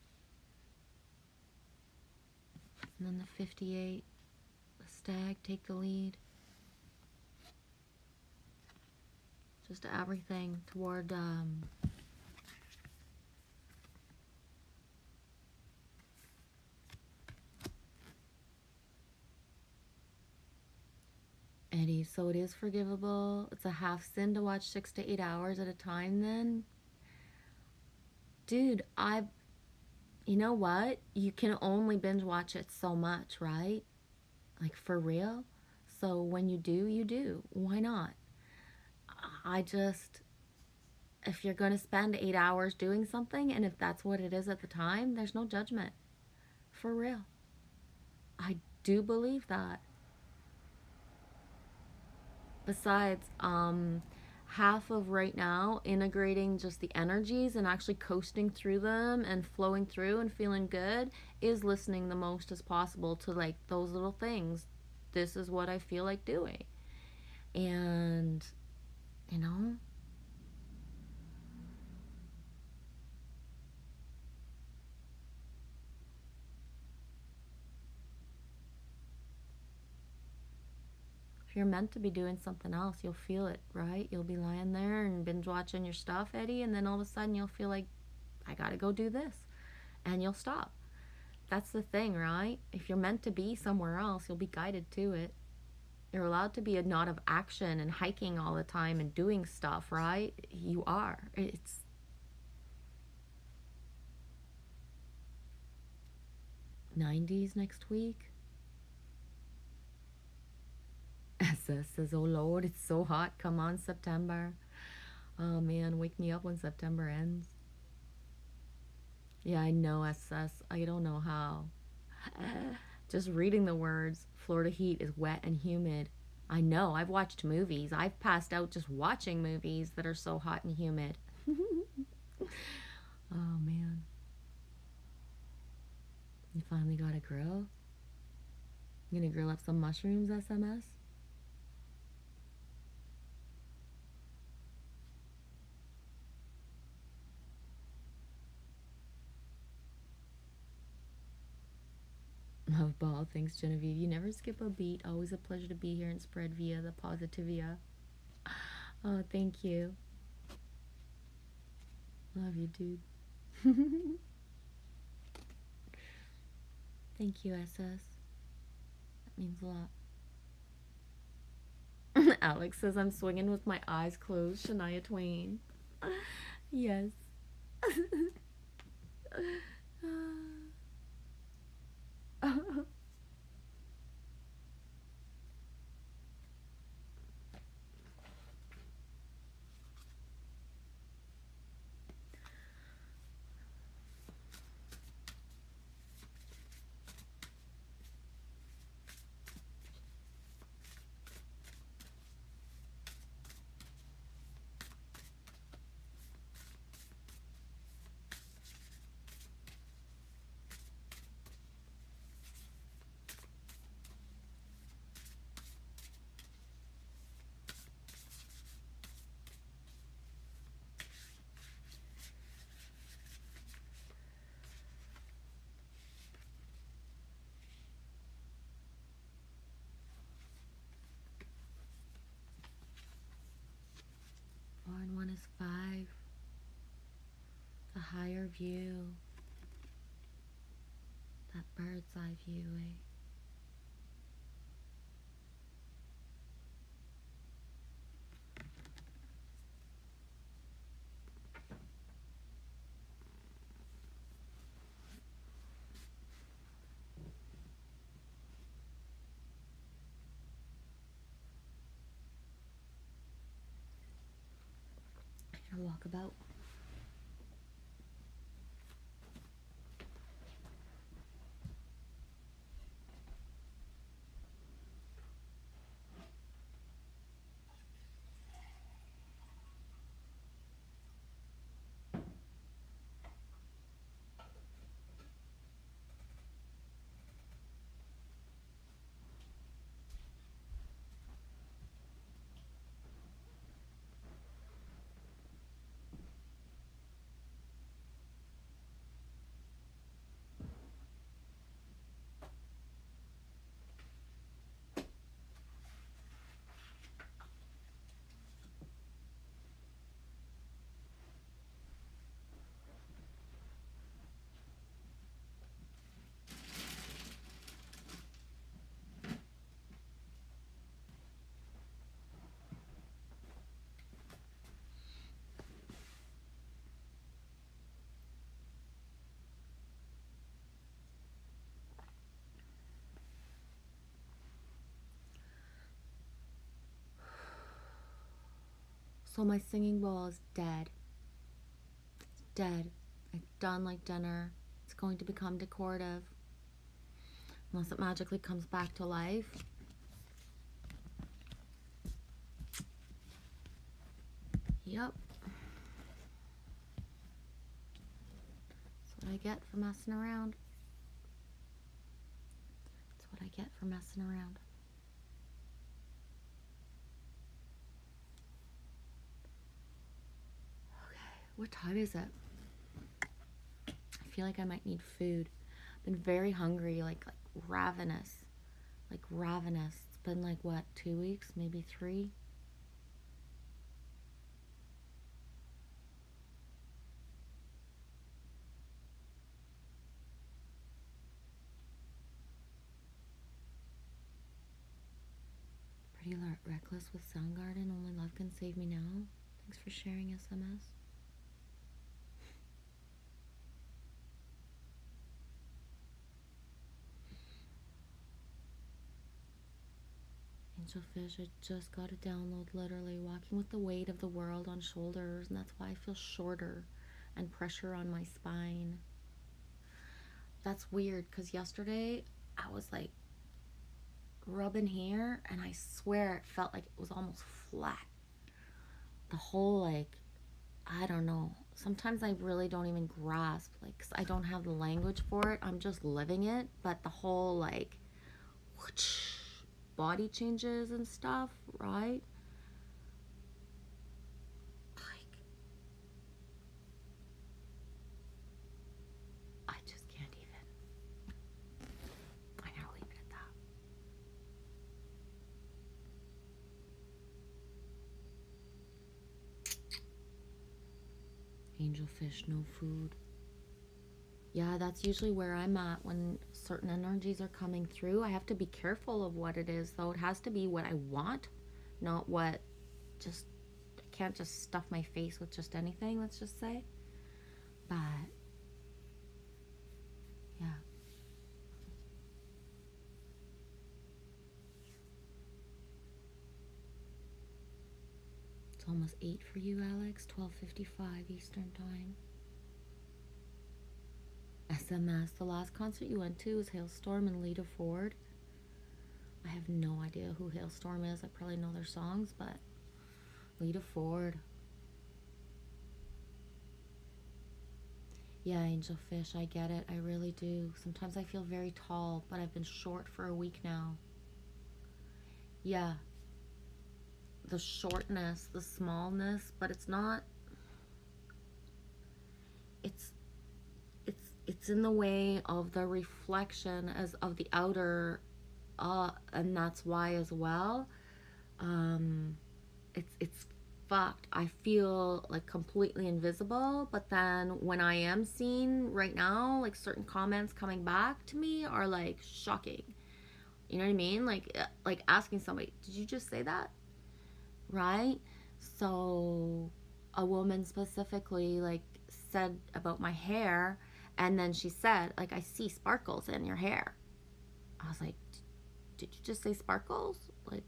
A: And then the 58, the stag, take the lead. Just everything toward Eddie. So it is forgivable. It's a half sin to watch 6 to 8 hours at a time then. Dude, you know what? You can only binge watch it so much, right? Like, for real. So when you do, you do. Why not? If you're going to spend 8 hours doing something, and if that's what it is at the time, there's no judgment. For real. I do believe that. Besides, half of right now integrating just the energies and actually coasting through them and flowing through and feeling good is listening the most as possible to like those little things. This is what I feel like doing. And, you know, if you're meant to be doing something else, you'll feel it, right? You'll be lying there and binge watching your stuff, Eddie, and then all of a sudden you'll feel like, I gotta go do this. And you'll stop. That's the thing, right? If you're meant to be somewhere else, you'll be guided to it. You're allowed to be a knot of action and hiking all the time and doing stuff, right? You are. It's 90s next week. SS says, oh Lord, it's so hot. Come on, September. Oh man, wake me up when September ends. Yeah, I know, SS. I don't know how. Just reading the words, Florida heat is wet and humid. I know, I've watched movies. I've passed out just watching movies that are so hot and humid. Oh man. You finally got a grill? You gonna grill up some mushrooms, SMS? Love ball. Thanks, Genevieve. You never skip a beat. Always a pleasure to be here and spread via the positivia. Oh, thank you. Love you, dude. Thank you, SS. That means a lot. Alex says I'm swinging with my eyes closed. Shania Twain. Yes. Four and one is 5. The higher view. That bird's eye view, eh? Here, walk about. So my singing bowl is dead. It's dead. It's done like dinner. It's going to become decorative. Unless it magically comes back to life. Yep. That's what I get for messing around. That's what I get for messing around. Okay, what time is it? I feel like I might need food. I've been very hungry, like ravenous. Like ravenous. It's been like what, 2 weeks, maybe 3? Pretty reckless with Soundgarden. Only love can save me now. Thanks for sharing SMS. Angelfish, I just got to download, literally walking with the weight of the world on shoulders, and that's why I feel shorter and pressure on my spine. That's weird because yesterday I was like rubbing here and I swear it felt like it was almost flat. The whole, like, I don't know. Sometimes I really don't even grasp, like, 'cause I don't have the language for it. I'm just living it. But the whole, like, whoosh, body changes and stuff, right? Like, I just can't even. I gotta leave it at that. Angelfish, no food. Yeah, that's usually where I'm at when certain energies are coming through. I have to be careful of what it is, though. It has to be what I want, not what just, I can't just stuff my face with just anything, let's just say. But, yeah. It's almost 8 for you, Alex. 12:55 Eastern Time. SMS, the last concert you went to was Hailstorm and Lita Ford. I have no idea who Hailstorm is. I probably know their songs, but Lita Ford. Yeah, Angelfish, I get it. I really do. Sometimes I feel very tall, but I've been short for a week now. Yeah. The shortness, the smallness, but it's not, it's in the way of the reflection as of the outer, and that's why as well. It's fucked. I feel like completely invisible, but then when I am seen right now, like certain comments coming back to me are like shocking. You know what I mean? Like asking somebody, did you just say that? Right? So a woman specifically like said about my hair, and then she said, like, I see sparkles in your hair. I was like, did you just say sparkles? Like,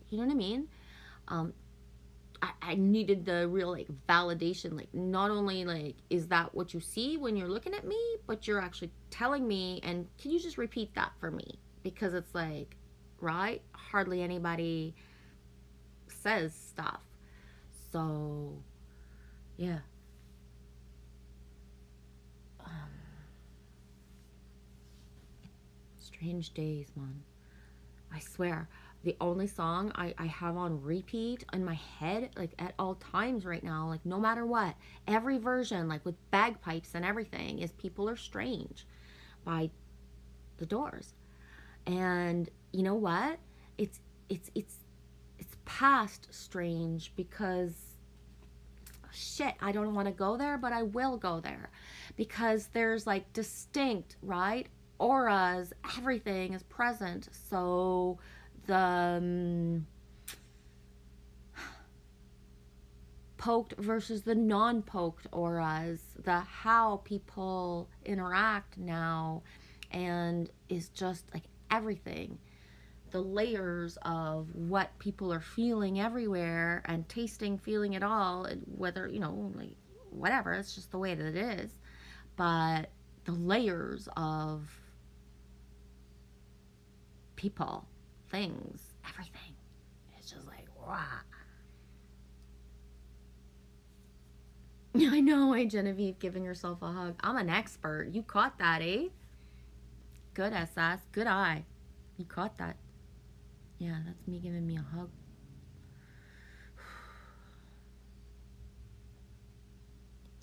A: you know what I mean? um I needed the real like validation, like not only like is that what you see when you're looking at me, but you're actually telling me, and can you just repeat that for me? Because it's like, right, hardly anybody says stuff. So yeah. um, Strange days, man. I swear, the only song I have on repeat in my head, like at all times right now, like no matter what, every version, like with bagpipes and everything, is People Are Strange by The Doors. And you know what? It's it's it's it's past strange because shit, I don't want to go there, but I will go there because there's like distinct, right? Auras, everything is present. So the poked versus the non-poked auras, the how people interact now, and is just like everything. the layers of what people are feeling everywhere and tasting, feeling it all, whether, like whatever, it's just the way that it is. But the layers of people, things, everything, it's just like, wow. I know, eh, Genevieve, giving herself a hug. I'm an expert. You caught that, eh? Good, SS. Good eye. You caught that. Yeah, that's me giving me a hug.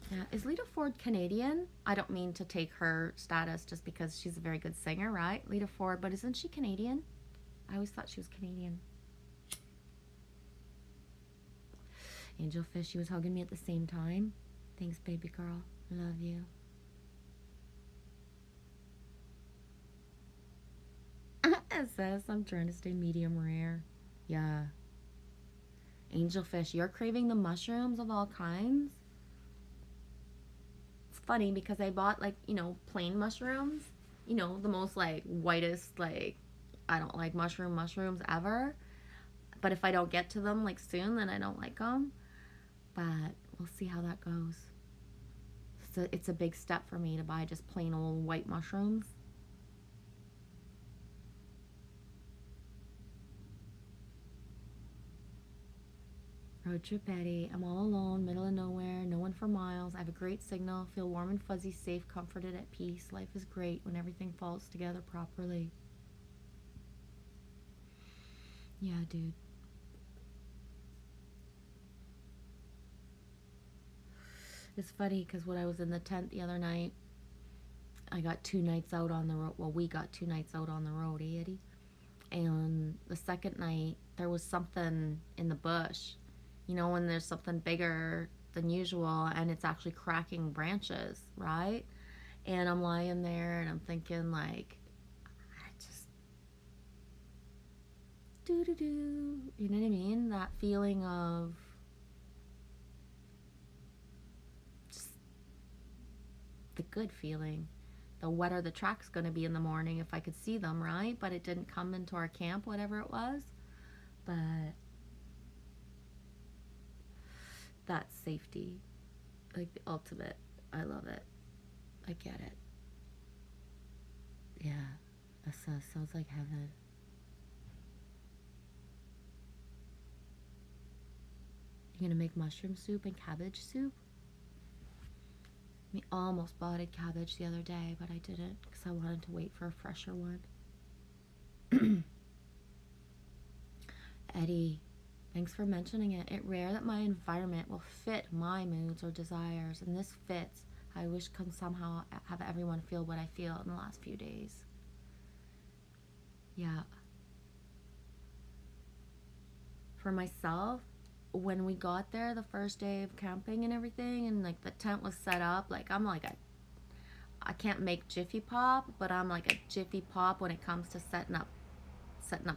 A: Yeah, is Lita Ford Canadian? I don't mean to take her status just because she's a very good singer, right? Lita Ford, but isn't she Canadian? I always thought she was Canadian. Angelfish, she was hugging me at the same time. Thanks, baby girl. Love you. It says I'm trying to stay medium rare. Yeah. Angelfish, you're craving the mushrooms of all kinds? It's funny because I bought, like, plain mushrooms. The most, like, whitest, like, I don't like mushrooms ever. But if I don't get to them, like, soon, then I don't like them. But we'll see how that goes. It's a big step for me to buy just plain old white mushrooms. Road trip Eddie. I'm all alone, middle of nowhere, no one for miles. I have a great signal, feel warm and fuzzy, safe, comforted, at peace. Life is great when everything falls together properly. Yeah, dude. It's funny because when I was in the tent the other night, I got 2 nights out on the road. Well, we got 2 nights out on the road, eh, Eddie? And the second night, there was something in the bush. When there's something bigger than usual and it's actually cracking branches, right? And I'm lying there and I'm thinking, like, I just do. You know what I mean? That feeling of just the good feeling. The wetter the track's going to be in the morning if I could see them, right? But it didn't come into our camp, whatever it was. But that's safety. Like the ultimate. I love it. I get it. Yeah. That sounds like heaven. You're gonna make mushroom soup and cabbage soup? We almost bought a cabbage the other day, but I didn't because I wanted to wait for a fresher one. Eddie, thanks for mentioning it. It's rare that my environment will fit my moods or desires, and this fits. I wish can somehow have everyone feel what I feel in the last few days. Yeah. For myself, when we got there the first day of camping and everything, and like the tent was set up, like I can't make Jiffy Pop, but I'm like a Jiffy Pop when it comes to setting up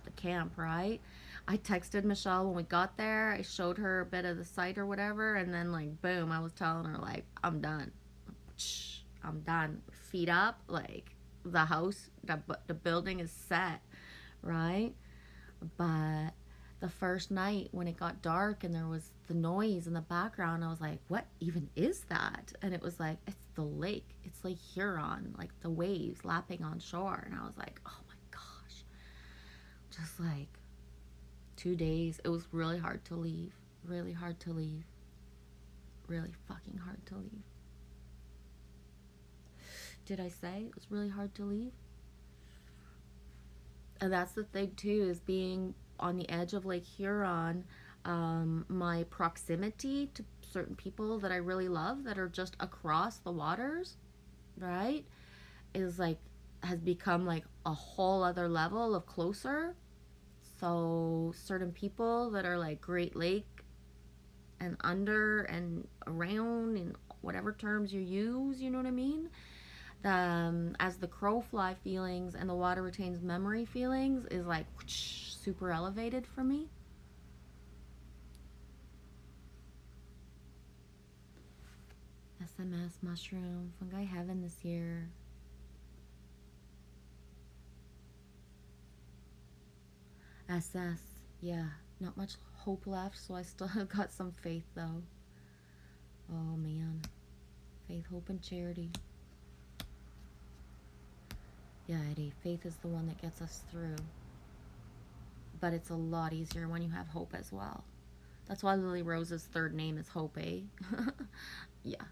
A: the camp, right? I texted Michelle when we got there. I showed her a bit of the site or whatever, and then, like, boom, I was telling her, like, I'm done. I'm done. Feet up, like, the house, the building is set, right? But the first night when it got dark and there was the noise in the background, I was like, what even is that? And it was like, it's the lake. It's Lake Huron, like the waves lapping on shore. And I was like, oh my gosh. Just like 2 days. It was really hard to leave. Really hard to leave. Really fucking hard to leave. Did I say it was really hard to leave? And that's the thing too, is being on the edge of Lake Huron, my proximity to certain people that I really love that are just across the waters, right, is like, has become like a whole other level of closer. So certain people that are like Great Lake and under and around and whatever terms you use, you know what I mean? As the crow fly feelings and the water retains memory feelings is like whoosh, super elevated for me. SMS mushroom fungi heaven this year. SS. Yeah, not much hope left, so I still have got some faith though. Oh man. Faith, hope, and charity. Yeah, Eddie, faith is the one that gets us through. But it's a lot easier when you have hope as well. That's why Lily Rose's third name is Hope, eh? Yeah.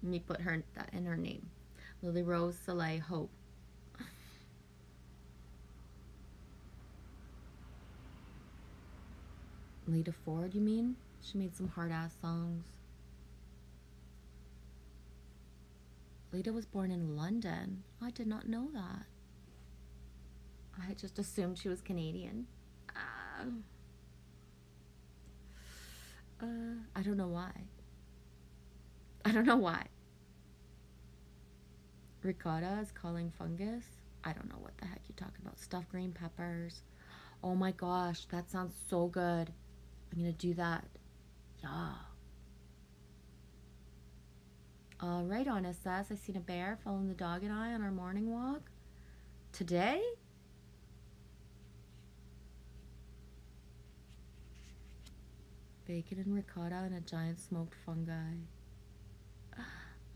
A: Me put her that in her name. Lily Rose Soleil Hope. Lita Ford, you mean? She made some hard ass songs. Lita was born in London. I did not know that. I just assumed she was Canadian. Uh, I don't know why. I don't know why. Ricotta is calling fungus. I don't know what the heck you're talking about. Stuffed green peppers. Oh my gosh, that sounds so good. I'm gonna do that. Yeah. Right on, it says I seen a bear following the dog and I on our morning walk. Today? Bacon and ricotta and a giant smoked fungi.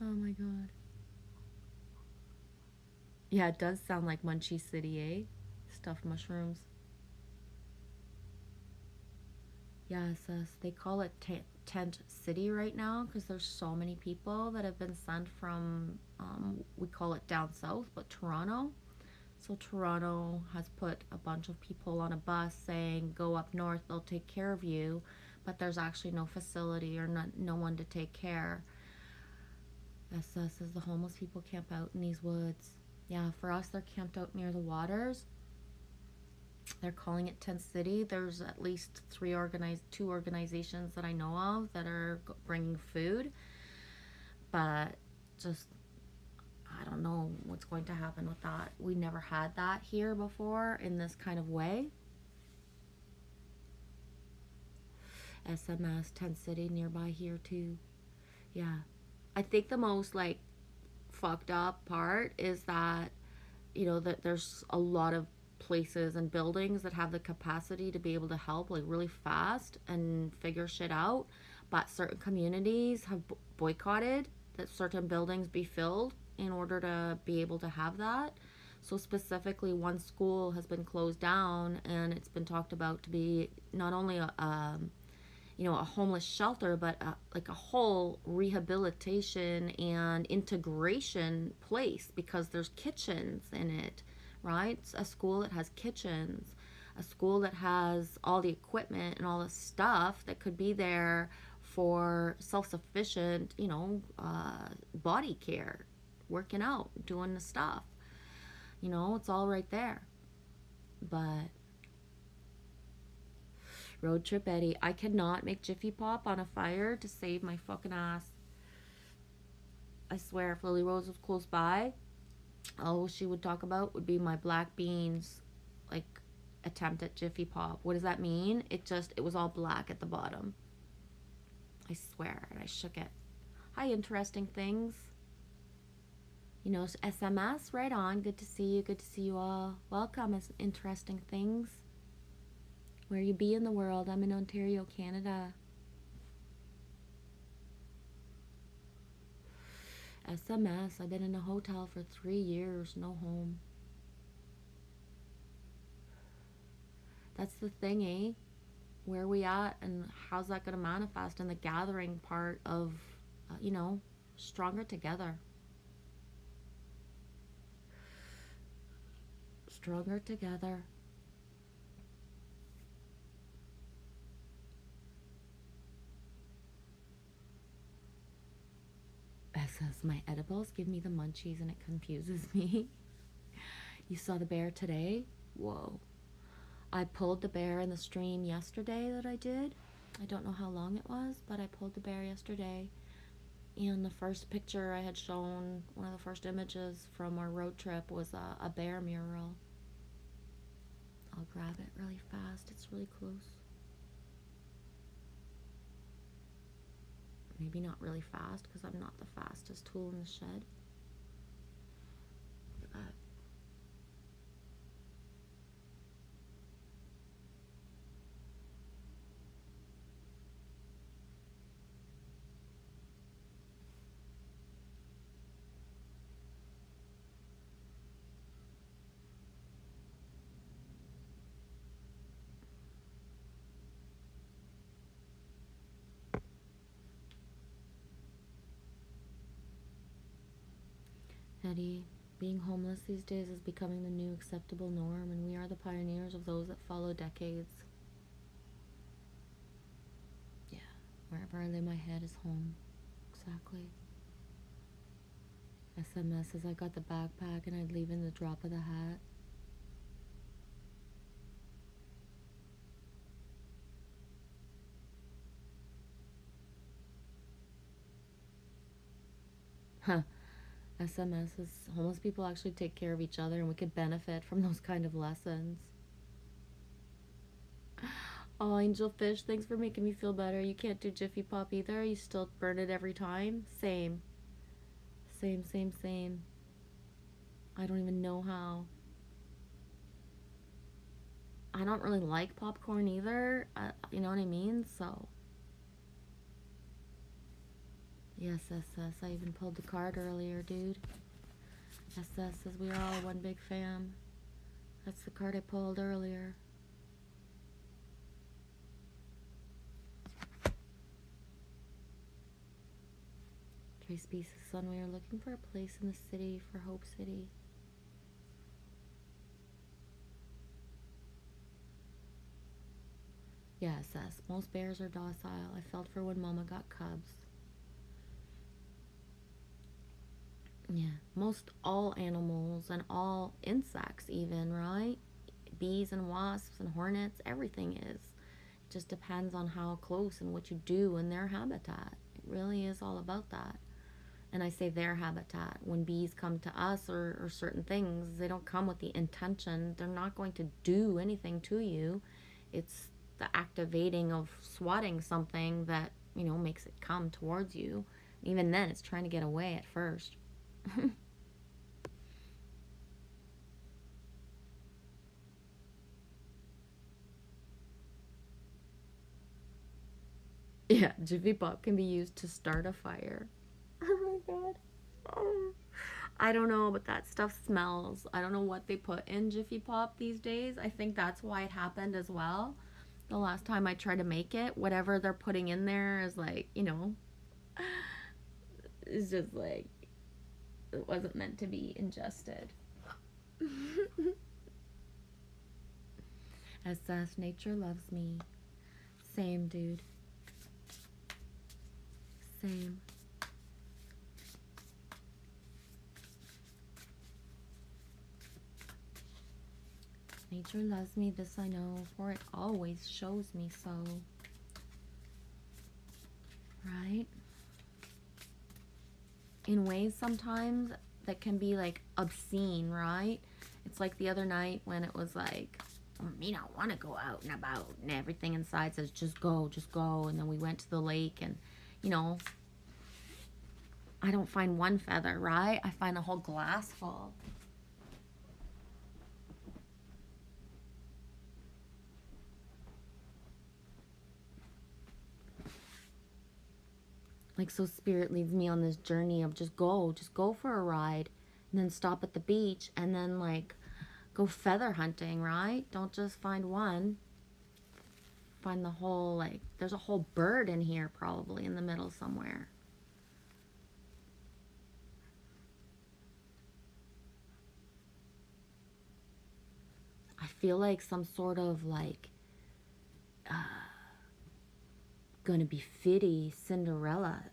A: Oh my god. Yeah, it does sound like Munchie City, eh? Stuffed mushrooms. Yeah, it says they call it Tent City right now because there's so many people that have been sent from, we call it down south, but Toronto. So Toronto has put a bunch of people on a bus saying, go up north, they'll take care of you. But there's actually no facility or no one to take care. SS says the homeless people camp out in these woods. Yeah, for us, they're camped out near the waters. They're calling it Tent City. There's at least two organizations that I know of that are bringing food. But just, I don't know what's going to happen with that. We never had that here before in this kind of way. SMS, Tent City nearby here too. Yeah. I think the most like fucked up part is that, that there's a lot of places and buildings that have the capacity to be able to help like really fast and figure shit out, but certain communities have boycotted that certain buildings be filled in order to be able to have that. So specifically, one school has been closed down, and it's been talked about to be not only a homeless shelter, but like a whole rehabilitation and integration place because there's kitchens in it, right? It's a school that has kitchens, a school that has all the equipment and all the stuff that could be there for self-sufficient, body care, working out, doing the stuff. It's all right there. But road trip Eddie, I cannot make Jiffy Pop on a fire to save my fucking ass. I swear, if Lily Rose was close by, all she would talk about would be my black beans, like, attempt at Jiffy Pop. What does that mean? It was all black at the bottom. I swear, and I shook it. Hi, interesting things. SMS, right on. Good to see you. Good to see you all. Welcome, as interesting things. Where you be in the world? I'm in Ontario, Canada. SMS, I've been in a hotel for 3 years, no home. That's the thing, eh? Where we at and how's that going to manifest in the gathering part of, stronger together. Stronger together. Says my edibles give me the munchies and it confuses me. You saw the bear today? Whoa. I pulled the bear in the stream yesterday that I did. I don't know how long it was, but I pulled the bear yesterday. And the first picture I had shown, one of the first images from our road trip, was a bear mural. I'll grab it really fast. It's really close. Maybe not really fast because I'm not the fastest tool in the shed. Look at that. Teddy, being homeless these days is becoming the new acceptable norm, and we are the pioneers of those that follow decades. Yeah, wherever I lay my head is home. Exactly. SMS says I got the backpack and I'd leave in the drop of the hat. Huh. SMS is homeless people actually take care of each other and we could benefit from those kind of lessons. Oh, Angel Fish, thanks for making me feel better. You can't do Jiffy Pop either. You still burn it every time? Same. Same. I don't even know how. I don't really like popcorn either. You know what I mean? So. Yes, I even pulled the card earlier, dude. SS says we are all one big fam. That's the card I pulled earlier. Trace Beast' son, we are looking for a place in the city for Hope City. Yes, most bears are docile. I felt for when Mama got cubs. Yeah, most all animals and all insects even, right? Bees and wasps and hornets, everything is. It just depends on how close and what you do in their habitat. It really is all about that. And I say their habitat. When bees come to us or certain things, they don't come with the intention. They're not going to do anything to you. It's the activating of swatting something that, makes it come towards you. Even then, it's trying to get away at first. Yeah, Jiffy Pop can be used to start a fire. Oh my god. Oh. I don't know, but that stuff smells. I don't know what they put in Jiffy Pop these days. I think that's why it happened as well. The last time I tried to make it, whatever they're putting in there is like, it's just like, it wasn't meant to be ingested. SS, nature loves me. Same, dude. Same. Nature loves me, this I know, for it always shows me so. Right? In ways sometimes that can be obscene, right? It's like the other night when it was like, me don't want to go out and about, and everything inside says just go. And then we went to the lake, and I don't find one feather, right? I find a whole glass full. So Spirit leads me on this journey of just go for a ride, and then stop at the beach, and then go feather hunting, right? Don't just find one. Find the whole, there's a whole bird in here probably in the middle somewhere. I feel like some sort of gonna be fitty Cinderella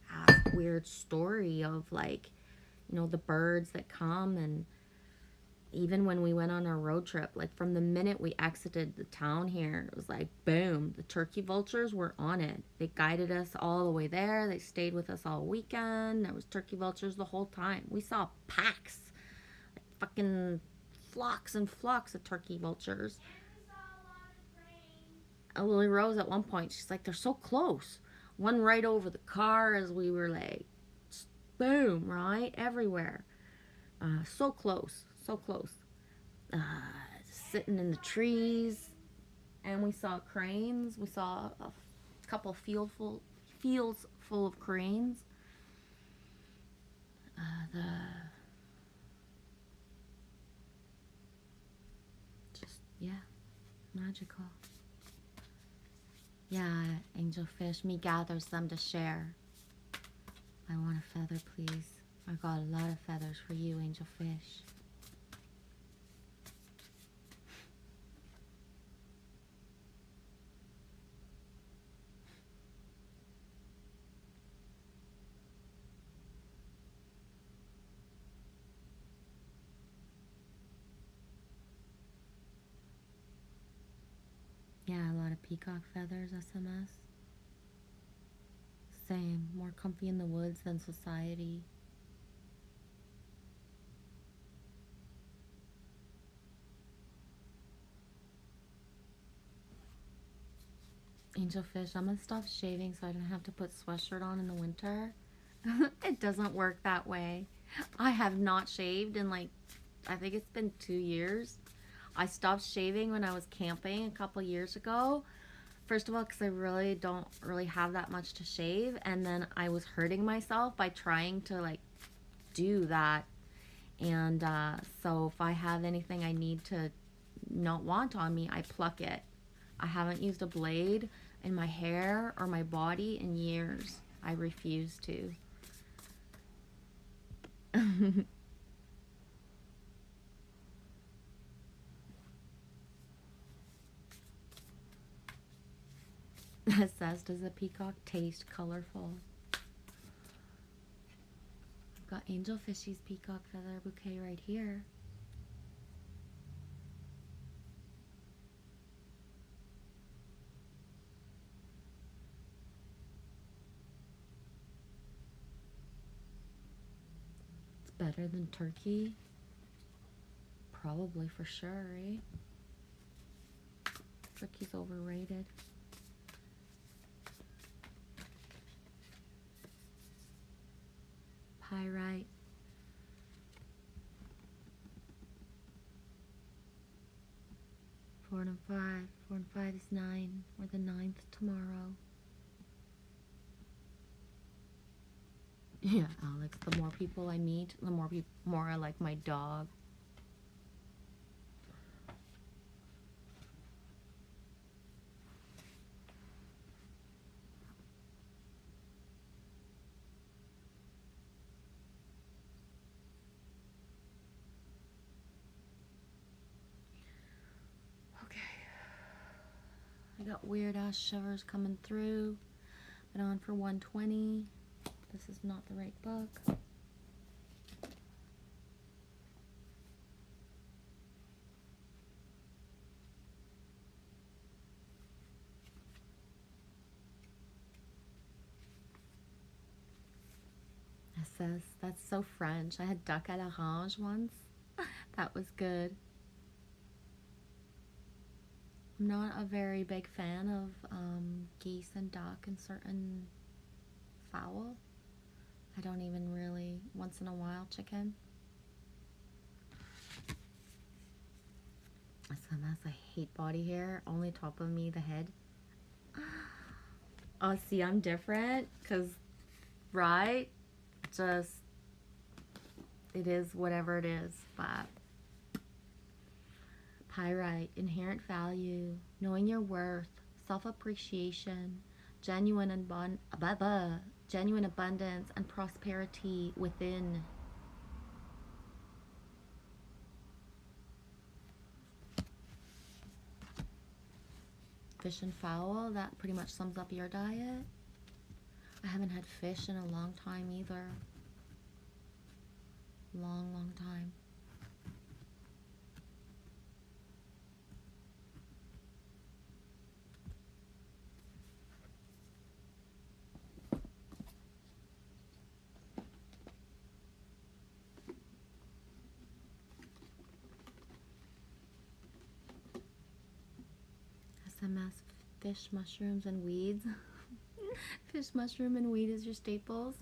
A: weird story of the birds that come. And even when we went on our road trip, from the minute we exited the town here, it was boom, the turkey vultures were on it. They guided us all the way there. They stayed with us all weekend. There was turkey vultures the whole time. We saw packs, fucking flocks and flocks of turkey vultures. Lily Rose at one point, she's like, they're so close. One right over the car as we were boom, right? Everywhere. So close. Sitting in the trees. And we saw cranes. We saw a couple fields full of cranes. Magical. Yeah, Angel Fish, me gathers them to share. I want a feather, please. I got a lot of feathers for you, angel fish. Yeah, a lot of peacock feathers, SMS. Same, more comfy in the woods than society. Angelfish, I'm gonna stop shaving so I don't have to put sweatshirt on in the winter. It doesn't work that way. I have not shaved in like, I think it's been 2 years. I stopped shaving when I was camping a couple years ago. First of all, because I really don't really have that much to shave. And then I was hurting myself by trying to like do that. And so if I have anything I need to not want on me, I pluck it. I haven't used a blade in my hair or my body in years. I refuse to. It says, does a peacock taste colorful? I've got Angel Fishy's peacock feather bouquet right here. It's better than turkey. Probably, for sure, eh? Turkey's overrated. Pyrite. Four and five. 4 and 5 is 9. We're the 9th tomorrow. Yeah, Alex, the more people I meet, the more I like my dog. Okay. I got weird ass shivers coming through. Been on for 120. This is not the right book. It says, that's so French. I had duck à l'orange once. That was good. I'm not a very big fan of geese and duck and certain fowl. I don't even really, once in a while, chicken. SMS, I hate body hair. Only top of me, the head. Oh, see, I'm different. Because, right? Just, it is whatever it is. But pyrite, inherent value, knowing your worth, self-appreciation, genuine abundance and prosperity within. Fish and fowl, that pretty much sums up your diet. I haven't had fish in a long time either. Long time. SMS, fish, mushrooms, and weeds. Fish, mushroom, and weed is your staples.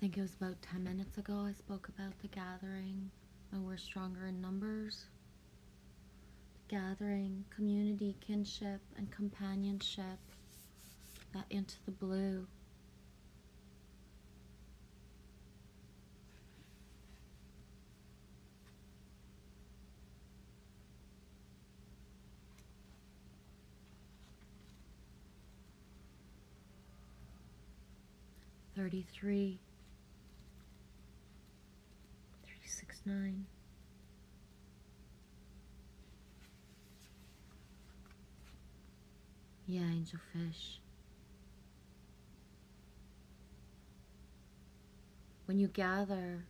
A: think it was about 10 minutes ago I spoke about the gathering when we're stronger in numbers. The gathering, community, kinship, and companionship, that into the blue. $33, 369. Yeah, angel fish. When you gather,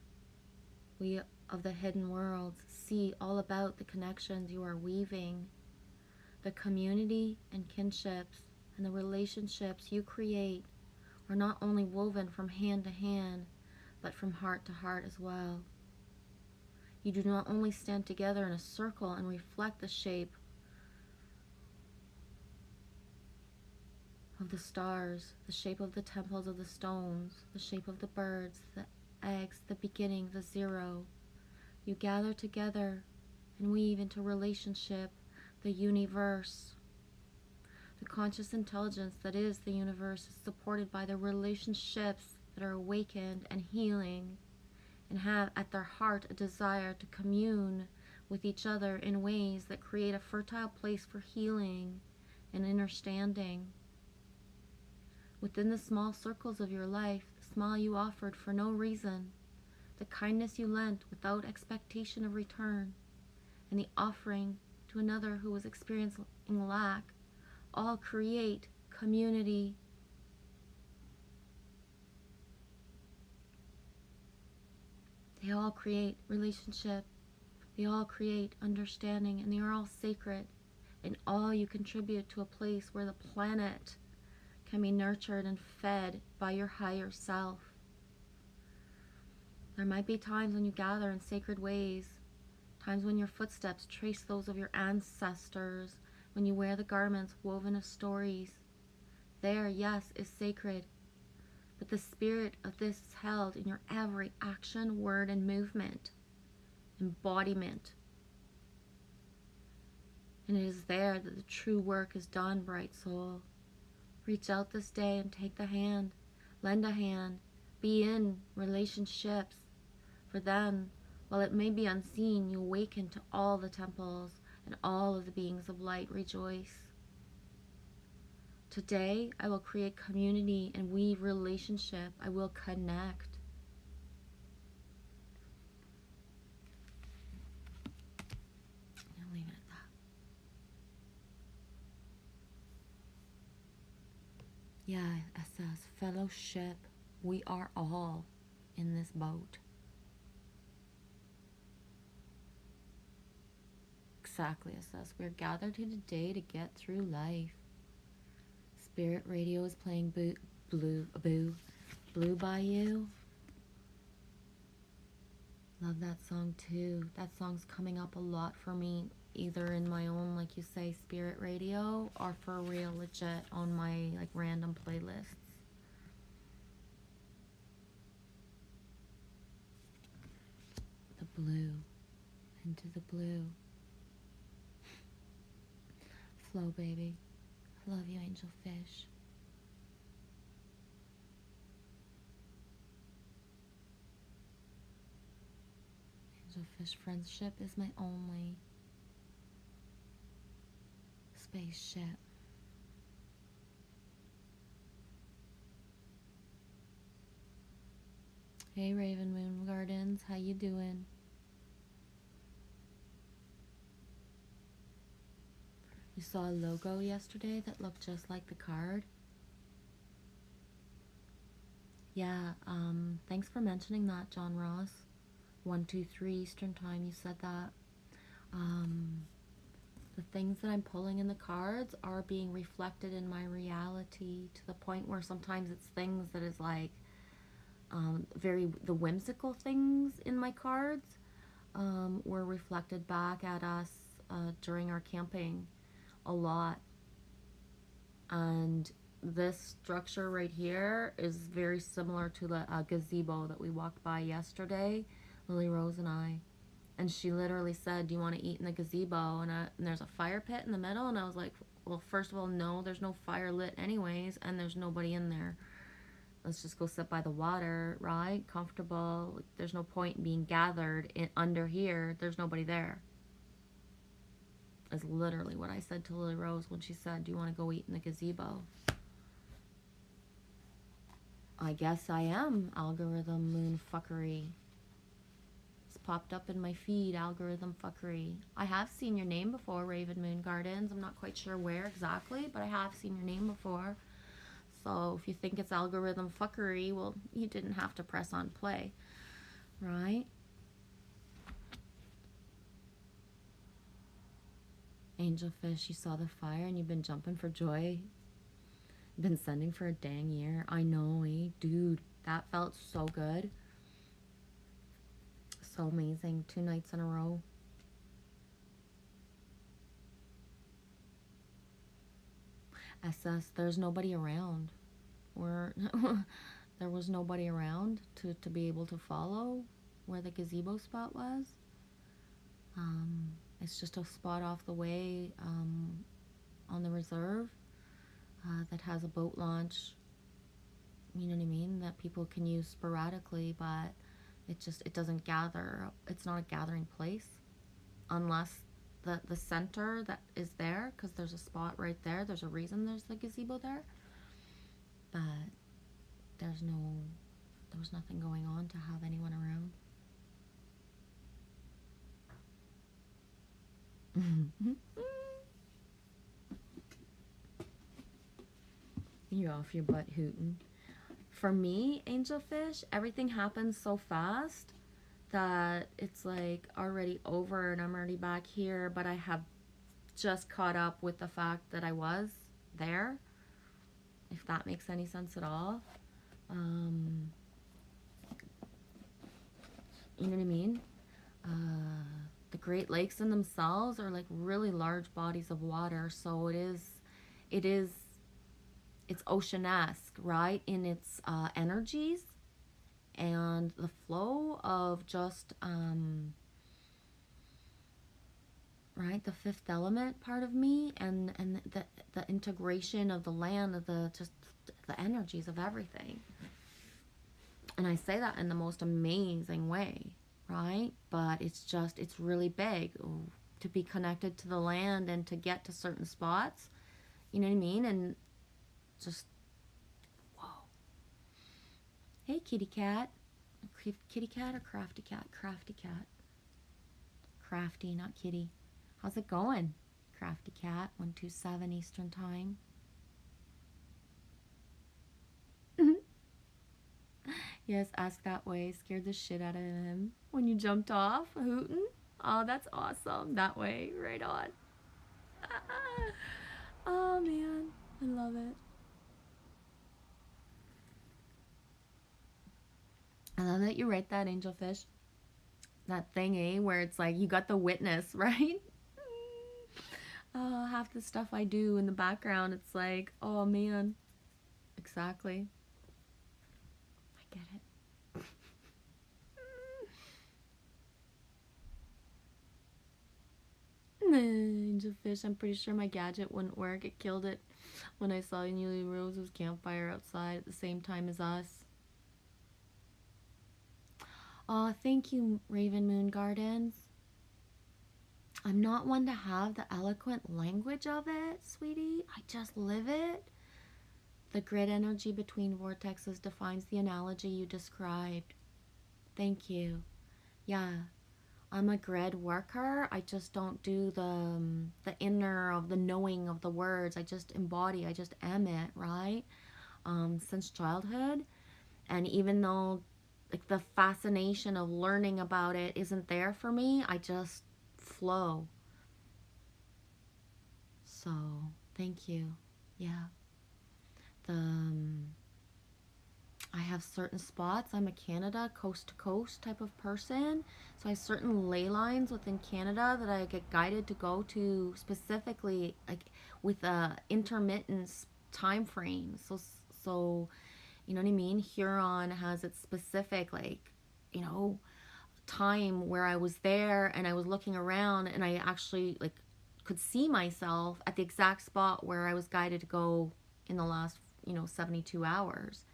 A: we of the hidden worlds see all about the connections you are weaving, the community and kinships, and the relationships you create are not only woven from hand to hand, but from heart to heart as well. You do not only stand together in a circle and reflect the shape of the stars, the shape of the temples of the stones, the shape of the birds, the eggs, the beginning, the zero. You gather together and weave into relationship the universe. The conscious intelligence that is the universe is supported by the relationships that are awakened and healing and have at their heart a desire to commune with each other in ways that create a fertile place for healing and understanding. Within the small circles of your life, the smile you offered for no reason, the kindness you lent without expectation of return, and the offering to another who was experiencing lack, all create community. They all create relationship. They all create understanding, and they are all sacred. And all you contribute to a place where the planet can be nurtured and fed by your higher self. There might be times when you gather in sacred ways, times when your footsteps trace those of your ancestors, when you wear the garments woven of stories. There, yes, is sacred, but the spirit of this is held in your every action, word, and movement, embodiment. And it is there that the true work is done, bright soul. Reach out this day and take the hand, lend a hand, be in relationships. For then, while it may be unseen, you awaken to all the temples and all of the beings of light rejoice. Today, I will create community and weave relationship. I will connect. I'll leave it at that. Yeah, it says fellowship. We are all in this boat. Exactly, it says we're gathered here today to get through life. Spirit radio is playing Blue by You. Love that song too. That song's coming up a lot for me, either in my own, like you say, spirit radio, or for real legit on my like random playlists. The blue, into the blue. Flow, baby. I love you, angel fish. Angel fish friendship is my only spaceship. Hey Raven Moon Gardens, how you doing? You saw a logo yesterday that looked just like the card? Yeah, thanks for mentioning that, John Ross. 123 Eastern Time, you said that. The things that I'm pulling in the cards are being reflected in my reality to the point where sometimes it's things that is like the whimsical things in my cards were reflected back at us during our camping a lot. And this structure right here is very similar to the gazebo that we walked by yesterday, Lily Rose and I. And she literally said, "Do you want to eat in the gazebo?" And there's a fire pit in the middle. And I was like, "Well, first of all, no, there's no fire lit anyways, and there's nobody in there. Let's just go sit by the water, right? Comfortable. Like, there's no point in being gathered under here. There's nobody there." Is literally what I said to Lily Rose when she said, "Do you want to go eat in the gazebo?" I guess I am, algorithm moon fuckery. It's popped up in my feed, algorithm fuckery. I have seen your name before, Raven Moon Gardens. I'm not quite sure where exactly, but I have seen your name before. So if you think it's algorithm fuckery, well, you didn't have to press on play, right? Angelfish, you saw the fire and you've been jumping for joy. Been sending for a dang year. I know, eh? Dude, that felt so good. So amazing. 2 nights in a row. SS, there's nobody around. There was nobody around to be able to follow where the gazebo spot was. It's just a spot off the way on the reserve that has a boat launch. You know what I mean? That people can use sporadically, but it doesn't gather. It's not a gathering place unless the center that is there, because there's a spot right there. There's a reason there's the gazebo there, but there was nothing going on to have anyone around. You're off your butt hooting. For me, Angelfish, everything happens so fast that it's like already over and I'm already back here, but I have just caught up with the fact that I was there, if that makes any sense at all. You know what I mean? The Great Lakes in themselves are like really large bodies of water, so it's oceanesque, right, in its energies and the flow of just right, the fifth element part of me, and the integration of the land, of the just the energies of everything. And I say that in the most amazing way, right? But it's really big to be connected to the land and to get to certain spots. You know what I mean? And just, whoa. Hey, kitty cat. Kitty cat or crafty cat? Crafty cat. Crafty, not kitty. How's it going? Crafty cat, 127 Eastern time. Yes, ask that way. Scared the shit out of him when you jumped off, hooting. Oh, that's awesome. That way, right on. Oh man, I love it. I love that you write that, Angelfish. That thing, eh, where it's like you got the witness, right? Oh, half the stuff I do in the background, it's like, oh man. Exactly. I get it. Angelfish, I'm pretty sure my gadget wouldn't work. It killed it when I saw Lily Rose's campfire outside at the same time as us. Oh, thank you, Raven Moon Gardens. I'm not one to have the eloquent language of it, sweetie. I just live it. The grid energy between vortexes defines the analogy you described. Thank you. Yeah, I'm a grid worker. I just don't do the inner of the knowing of the words. I just embody. I just am it, right? Since childhood, and even though like the fascination of learning about it isn't there for me, I just flow. So thank you. Yeah. I have certain spots. I'm a Canada coast to coast type of person, so I have certain ley lines within Canada that I get guided to go to specifically, like with a intermittent time frame. So you know what I mean? Huron has its specific, like, you know, time where I was there and I was looking around and I actually, like, could see myself at the exact spot where I was guided to go in the last, 72 hours.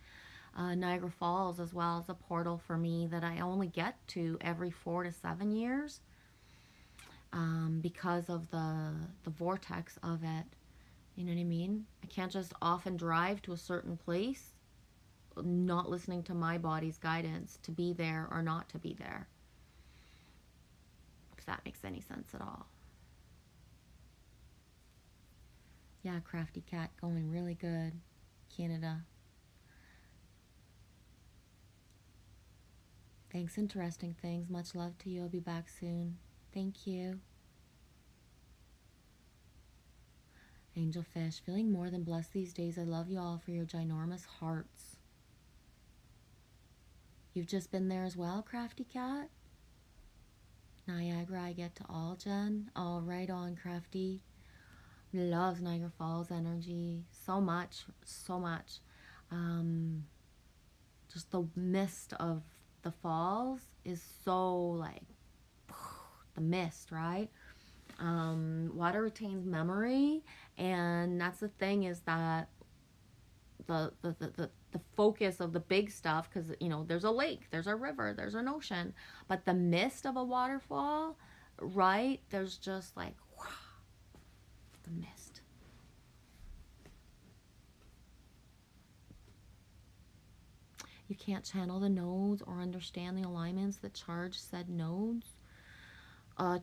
A: Niagara Falls as well as a portal for me that I only get to every 4 to 7 years, because of the vortex of it. You know what I mean? I can't just often drive to a certain place, not listening to my body's guidance to be there or not to be there. If that makes any sense at all. Yeah, Crafty Cat going really good. Canada. Thanks, interesting things. Much love to you. I'll be back soon. Thank you. Angel Fish, feeling more than blessed these days. I love you all for your ginormous hearts. You've just been there as well, Crafty Cat? Niagara, I get to all, Jen. Oh, right on, Crafty. Loves Niagara Falls energy so much, so much. Just the mist of the falls is so like the mist, right? Water retains memory, and that's the thing is that the focus of the big stuff, because there's a lake, there's a river, there's an ocean, but the mist of a waterfall, right? There's just like wow, the mist. You can't channel the nodes or understand the alignments that charge said nodes,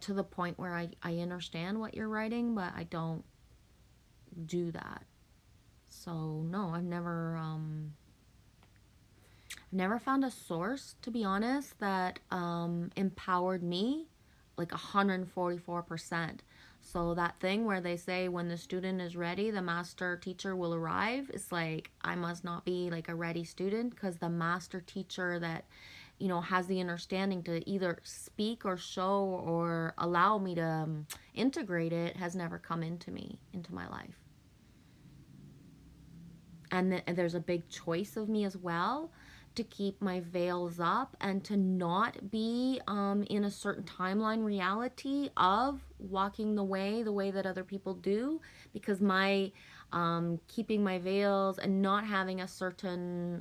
A: to the point where I understand what you're writing, but I don't do that. So no, I've never found a source, to be honest, that empowered me like 144%. So that thing where they say when the student is ready, the master teacher will arrive, it's like I must not be like a ready student, because the master teacher that has the understanding to either speak or show or allow me to integrate it has never come into my life. And there's a big choice of me as well to keep my veils up and to not be in a certain timeline reality of walking the way that other people do, because my keeping my veils and not having a certain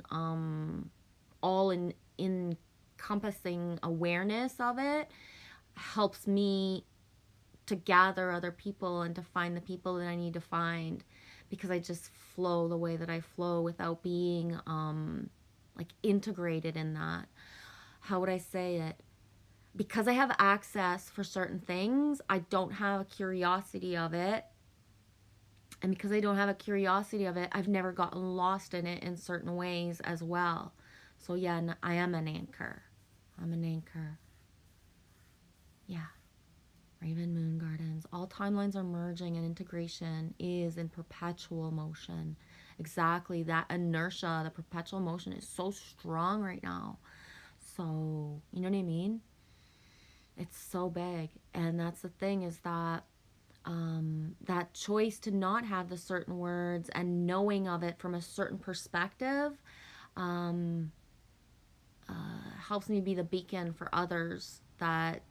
A: all in encompassing awareness of it helps me to gather other people and to find the people that I need to find, because I just flow the way that I flow without being like integrated in that. How would I say it? Because I have access for certain things, I don't have a curiosity of it. And because I don't have a curiosity of it, I've never gotten lost in it in certain ways as well. So yeah, I am an anchor. I'm an anchor. Yeah. Raven Moon Gardens. All timelines are merging and integration is in perpetual motion. Exactly. That inertia, the perpetual motion is so strong right now. So, you know what I mean? It's so big. And that's the thing is that that choice to not have the certain words and knowing of it from a certain perspective helps me be the beacon for others that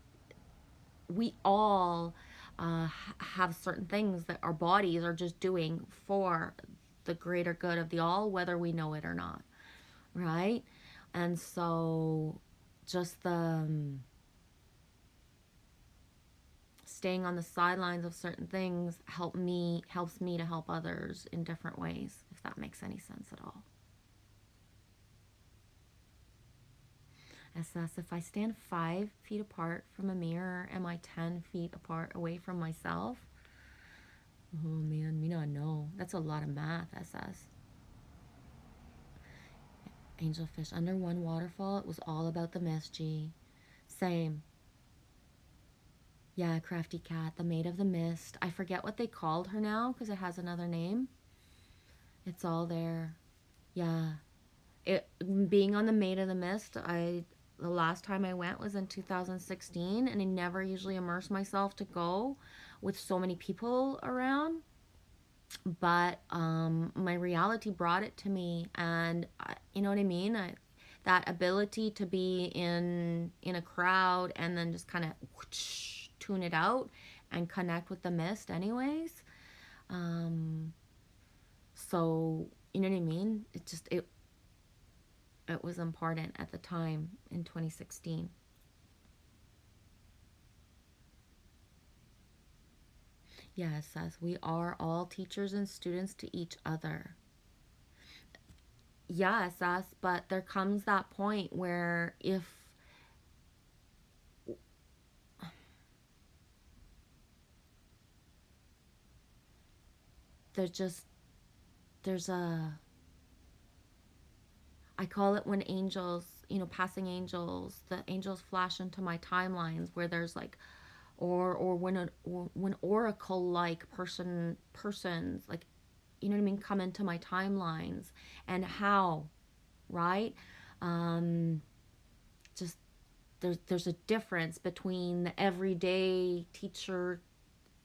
A: we all have certain things that our bodies are just doing for the greater good of the all, whether we know it or not, right? And so just the staying on the sidelines of certain things helps me to help others in different ways, if that makes any sense at all. SS, if I stand 5 feet apart from a mirror, am I 10 feet apart away from myself? Oh man, me not know. That's a lot of math, SS. Angelfish, under one waterfall, it was all about the mist, G. Same. Yeah, Crafty Cat, the Maid of the Mist. I forget what they called her now because it has another name. It's all there. Yeah. Being on the Maid of the Mist, the last time I went was in 2016, and I never usually immerse myself to go with so many people around. but my reality brought it to me, and you know what I mean. That ability to be in a crowd and then just kind of tune it out and connect with the mist, anyways. Um, so you know what I mean. It was important at the time in 2016. Yes, as we are all teachers and students to each other. Yes, us, but there comes that point where if there's just there's a I call it when angels, passing angels, the angels flash into my timelines where there's like or when oracle like persons like you know what I mean come into my timelines and how, right? Um just there's a difference between the everyday teacher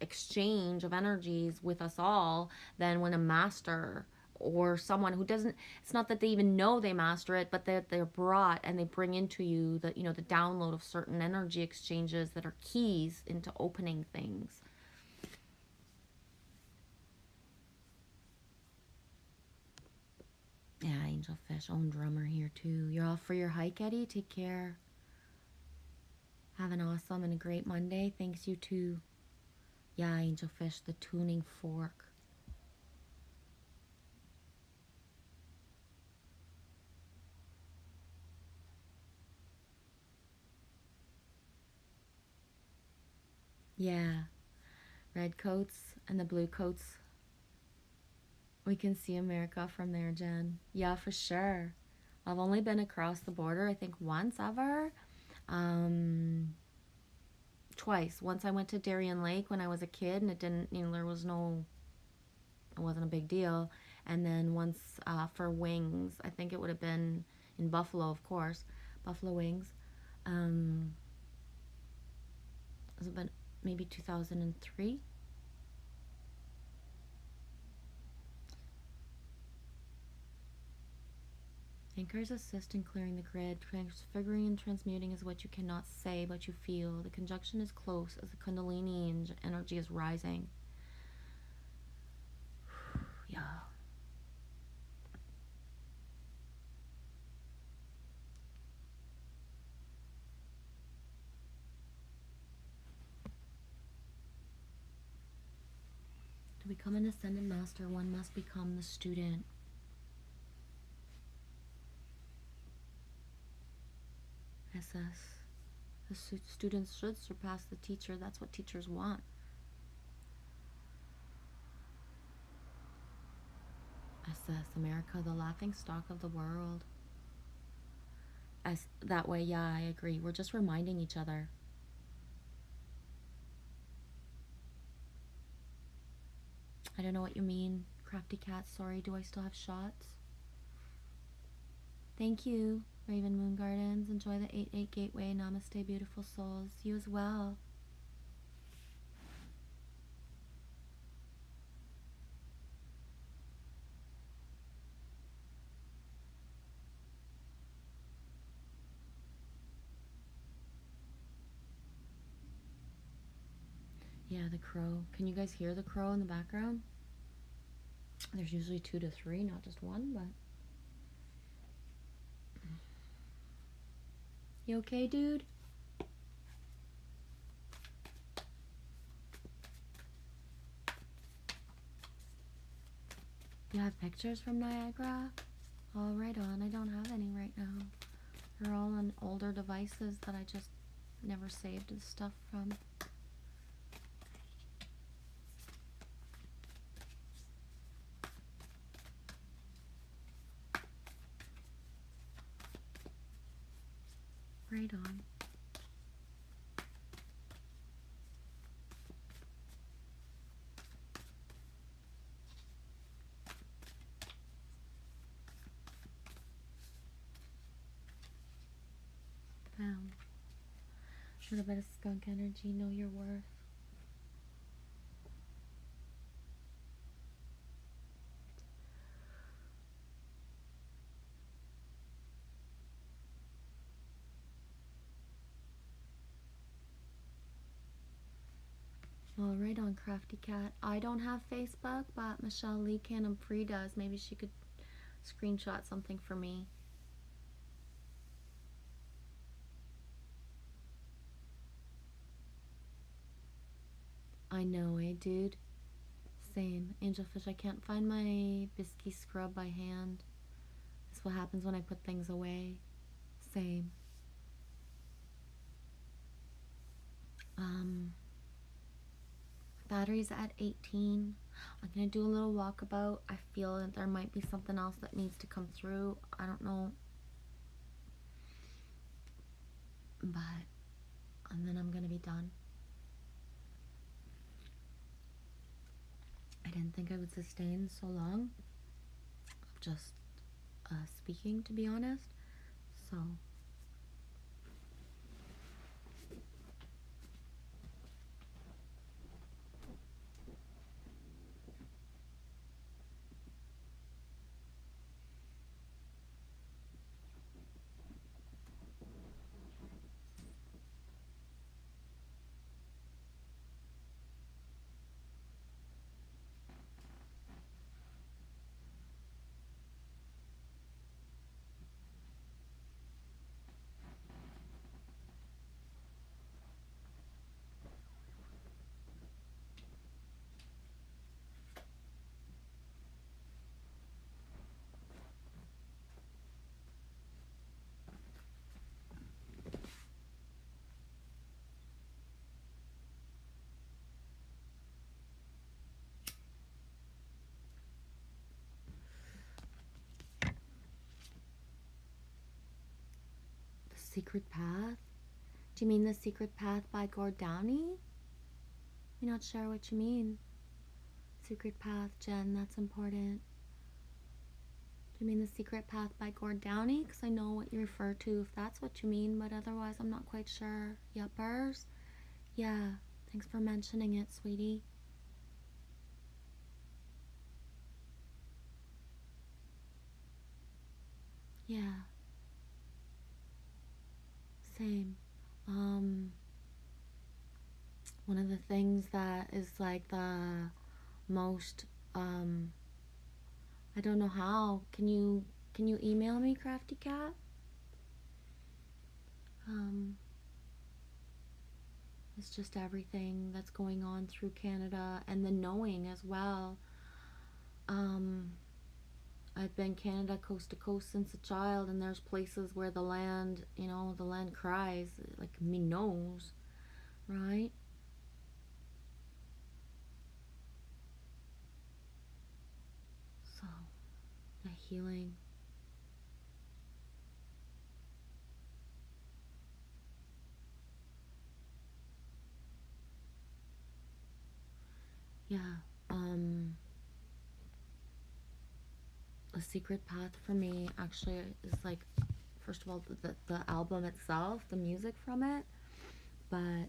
A: exchange of energies with us all than when a master or someone who doesn't, it's not that they even know they master it, but they're brought and they bring into you the the download of certain energy exchanges that are keys into opening things. Yeah, angel fish, own drummer here too. You're off for your hike, Eddie. Take care. Have an awesome and a great Monday. Thanks, you too. Yeah, angel fish, the tuning fork. Yeah, red coats and the blue coats. We can see America from there, Jen. Yeah, for sure. I've only been across the border, I think, once ever. Um, Twice. Once I went to Darien Lake when I was a kid, and it didn't, there was no, it wasn't a big deal. And then once for wings, I think it would have been in Buffalo, of course, Buffalo Wings. Um, it was about maybe 2003. Anchors assist in clearing the grid. Transfiguring and transmuting is what you cannot say, but you feel. The conjunction is close as the Kundalini energy is rising. Yeah. To become an ascended master, one must become the student. SS. The students should surpass the teacher. That's what teachers want. SS. America, the laughing stock of the world. As that way, yeah, I agree. We're just reminding each other. I don't know what you mean. Crafty cat, sorry, do I still have shots? Thank you, Raven Moon Gardens. Enjoy the 8-8 Gateway. Namaste, beautiful souls. You as well. Yeah, the crow. Can you guys hear the crow in the background? There's usually 2 to 3, not just one, but... You okay, dude? You have pictures from Niagara? Oh, right on. I don't have any right now. They're all on older devices that I just never saved the stuff from. Right on. Bam. A little bit of skunk energy. Know your worth. Well, right on, Crafty Cat. I don't have Facebook, but Michelle Lee Canham Free does. Maybe she could screenshot something for me. I know, eh, dude? Same. Angelfish, I can't find my biscuit scrub by hand. That's what happens when I put things away. Same. Um, Battery's at 18. I'm gonna do a little walkabout. I feel that there might be something else that needs to come through. I don't know. But, and then I'm gonna be done. I didn't think I would sustain so long of just speaking, to be honest. So, The Secret Path? Do you mean The Secret Path by Gord Downey? You're not sure what you mean. Secret Path, Jen, that's important. Do you mean The Secret Path by Gord Downey? Because I know what you refer to if that's what you mean, but otherwise I'm not quite sure. Yuppers? Yeah, thanks for mentioning it, sweetie. Yeah, same. One of the things that is like the most, I don't know how. Can you email me, Crafty Cat? Um, it's just everything that's going on through Canada and the knowing as well. Um, I've been Canada coast to coast since a child, and there's places where the land, the land cries, like me knows, right? So, the healing. Yeah. Um, a secret path for me actually is like, first of all, the album itself, the music from it, but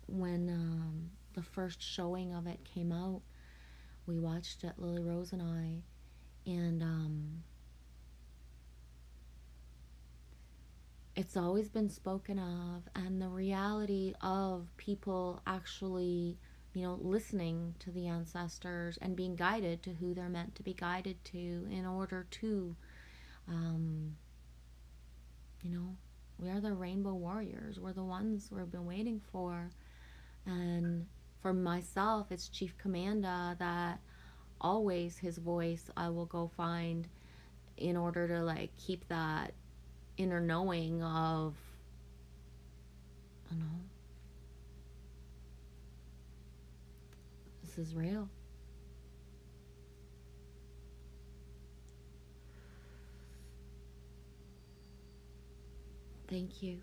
A: when the first showing of it came out, we watched it, Lily Rose and I, and it's always been spoken of, and the reality of people actually, listening to the ancestors and being guided to who they're meant to be guided to in order to, um, you know, we are the rainbow warriors. We're the ones we've been waiting for. And for myself, it's Chief Commanda that always his voice I will go find in order to like keep that inner knowing of, I don't know, this is real. Thank you.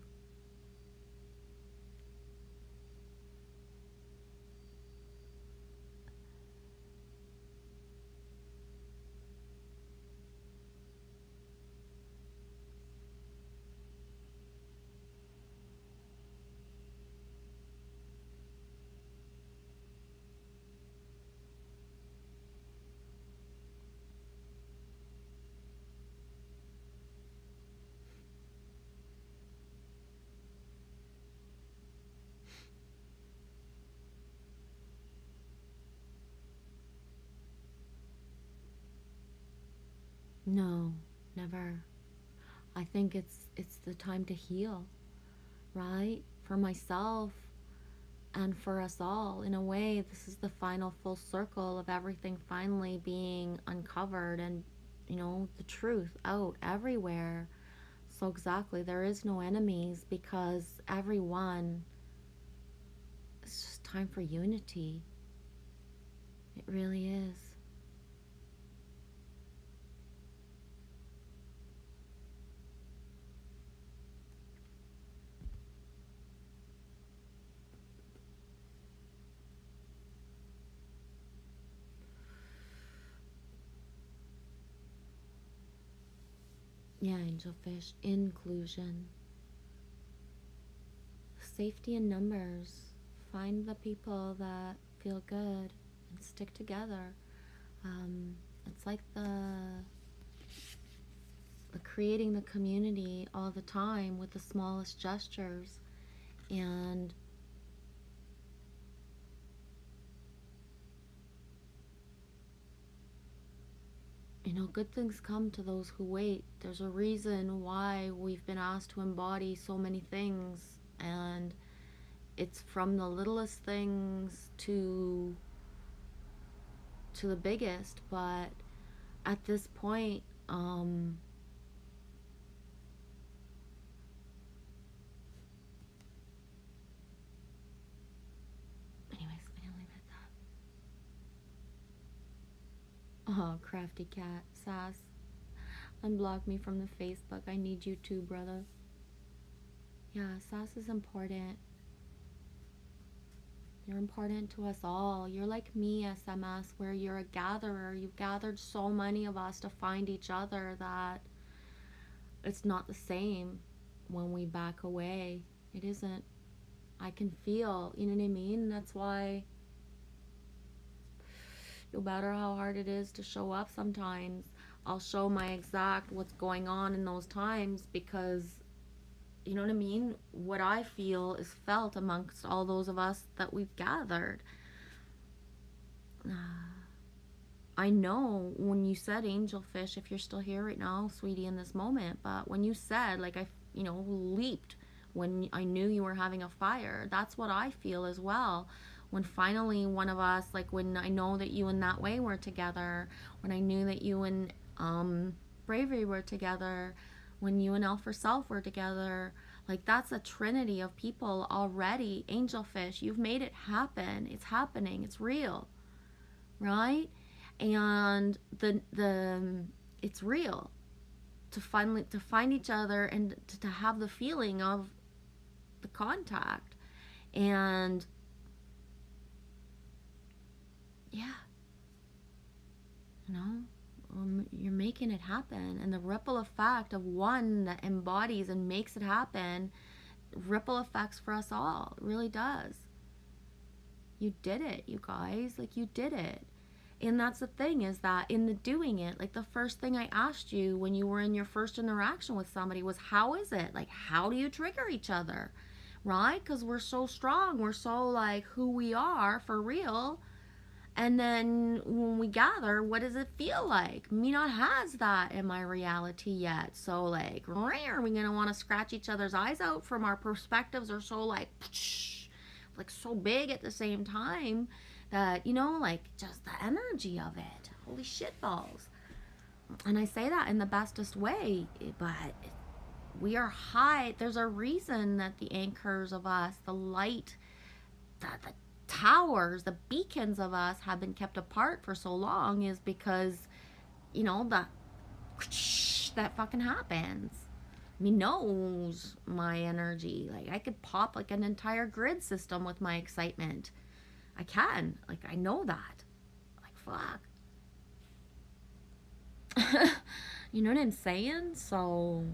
A: No, never. I think it's the time to heal, right? For myself and for us all. In a way, this is the final full circle of everything finally being uncovered and, the truth out everywhere. So, exactly, there is no enemies because everyone, it's just time for unity. It really is. Yeah, angelfish. Inclusion. Safety in numbers. Find the people that feel good and stick together. It's like the creating the community all the time with the smallest gestures. And good things come to those who wait. There's a reason why we've been asked to embody so many things, and it's from the littlest things to the biggest. But at this point, anyways, I didn't leave it at that. Oh, crafty cat, Sass, unblock me from the Facebook. I need you too, brother. Yeah, Sass is important. You're important to us all. You're like me, SMS, where you're a gatherer. You've gathered so many of us to find each other that it's not the same when we back away. It isn't. I can feel, you know what I mean? That's why no matter how hard it is to show up sometimes, I'll show my exact what's going on in those times because, you know what I mean? What I feel is felt amongst all those of us that we've gathered. I know when you said angelfish, if you're still here right now, sweetie, in this moment, but when you said, like, I, leaped when I knew you were having a fire, that's what I feel as well. When finally one of us, like, when I know that you and That Way were together, when I knew that you and Bravery were together, when you and L for Self were together, like, that's a trinity of people already. Angelfish, you've made it happen. It's happening. It's real, right? And the it's real to finally to find each other and to have the feeling of the contact. And yeah, you're making it happen, and the ripple effect of one that embodies and makes it happen, ripple effects for us all. It really does. You did it, you guys. Like, you did it. And that's the thing, is that in the doing it, like, the first thing I asked you when you were in your first interaction with somebody was, how is it? Like, how do you trigger each other? Right? Because we're so strong. We're so, like, who we are for real. And then when we gather, what does it feel like? Me not has that in my reality yet. So, like, are we going to want to scratch each other's eyes out from our perspectives are so, like so big at the same time that, like, just the energy of it. Holy shit balls. And I say that in the bestest way, but we are high. There's a reason that the anchors of us, the light, the towers, the beacons of us have been kept apart for so long, is because, the that fucking happens. Me knows my energy. Like, I could pop like an entire grid system with my excitement. I can. Like, I know that. Like, fuck. You know what I'm saying? So,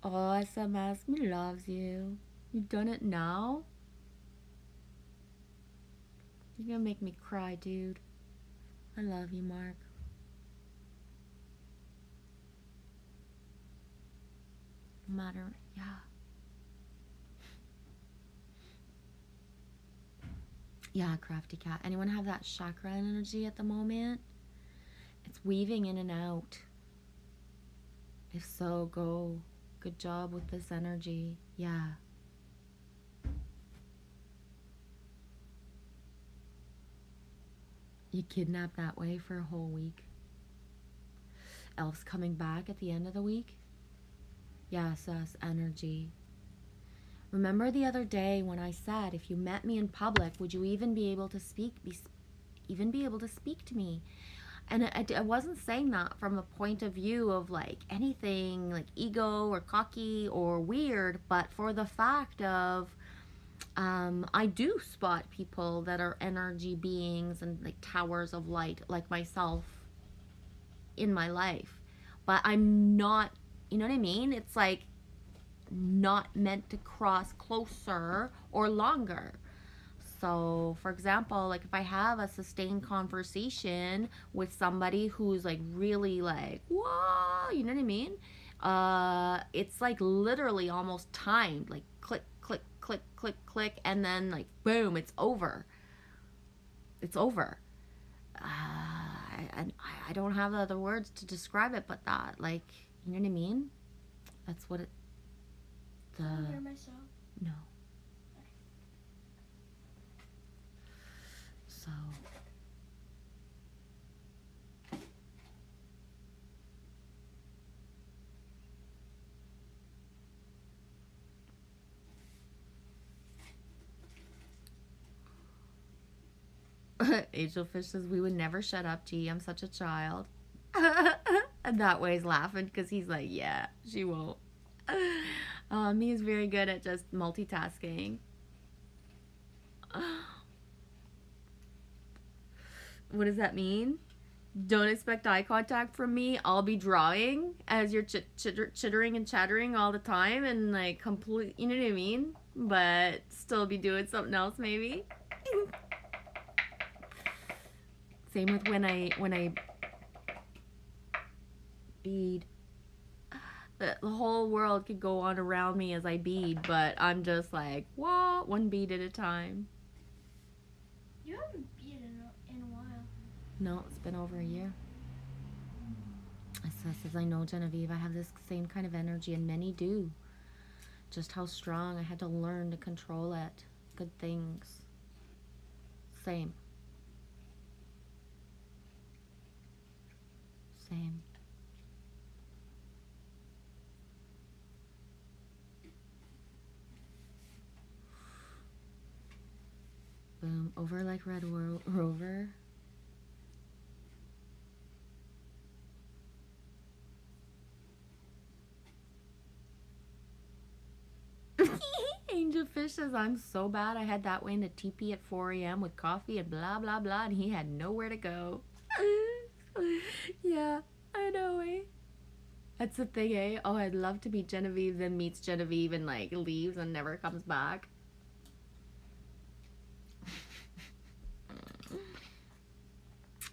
A: oh, SMS, me loves you. You done it now? You're gonna make me cry, dude. I love you, Mark. No matter, yeah. Yeah, crafty cat. Anyone have that chakra energy at the moment? It's weaving in and out. If so, go. Good job with this energy. Yeah. You kidnapped that way for a whole week. Elves coming back at the end of the week? Yes, energy. Remember the other day when I said if you met me in public, would you even be able to speak to me? And I wasn't saying that from a point of view of like anything like ego or cocky or weird, but for the fact of I do spot people that are energy beings and like towers of light like myself in my life. But I'm not, you know what I mean? It's like not meant to cross closer or longer. So, for example, like if I have a sustained conversation with somebody who's like really like, whoa, you know what I mean? It's like literally almost timed, like click, click, click, click, click, and then like boom, it's over. It's over. And I don't have the other words to describe it, but that, like, you know what I mean? That's what it.
B: Can I hear myself?
A: No. So. Angelfish says, we would never shut up, G. I'm such a child. And that way he's laughing because he's like, yeah, she won't. He's very good at just multitasking. What does that mean? Don't expect eye contact from me. I'll be drawing as you're chittering and chattering all the time and like complete, you know what I mean? But still be doing something else maybe. Same with when I bead. The whole world could go on around me as I bead, but I'm just like, what? One bead at a time.
B: You haven't beat in a while.
A: No, it's been over a year. Says, I know, Genevieve, I have this same kind of energy, and many do. Just how strong. I had to learn to control it. Good things. Same. Same. Boom. Over like Red Rover. Angelfish says, I'm so bad. I had that way in the teepee at 4 a.m. with coffee and blah, blah, blah, and he had nowhere to go. Yeah, I know, eh? That's the thing, eh? Oh, I'd love to meet Genevieve, then meets Genevieve and like leaves and never comes back.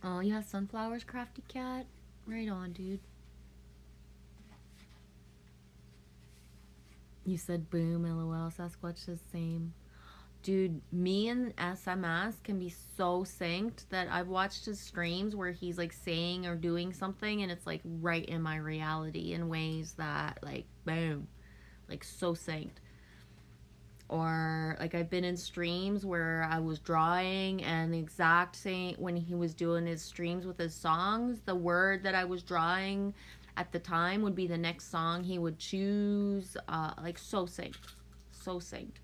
A: Oh, you have sunflowers, Crafty Cat? Right on, dude. You said boom, lol. Sasquatch says same. Dude, me and SMS can be so synced that I've watched his streams where he's like saying or doing something and it's like right in my reality in ways that like boom, like so synced. Or like I've been in streams where I was drawing and the exact same when he was doing his streams with his songs, the word that I was drawing at the time would be the next song he would choose. Like so synced. So synced.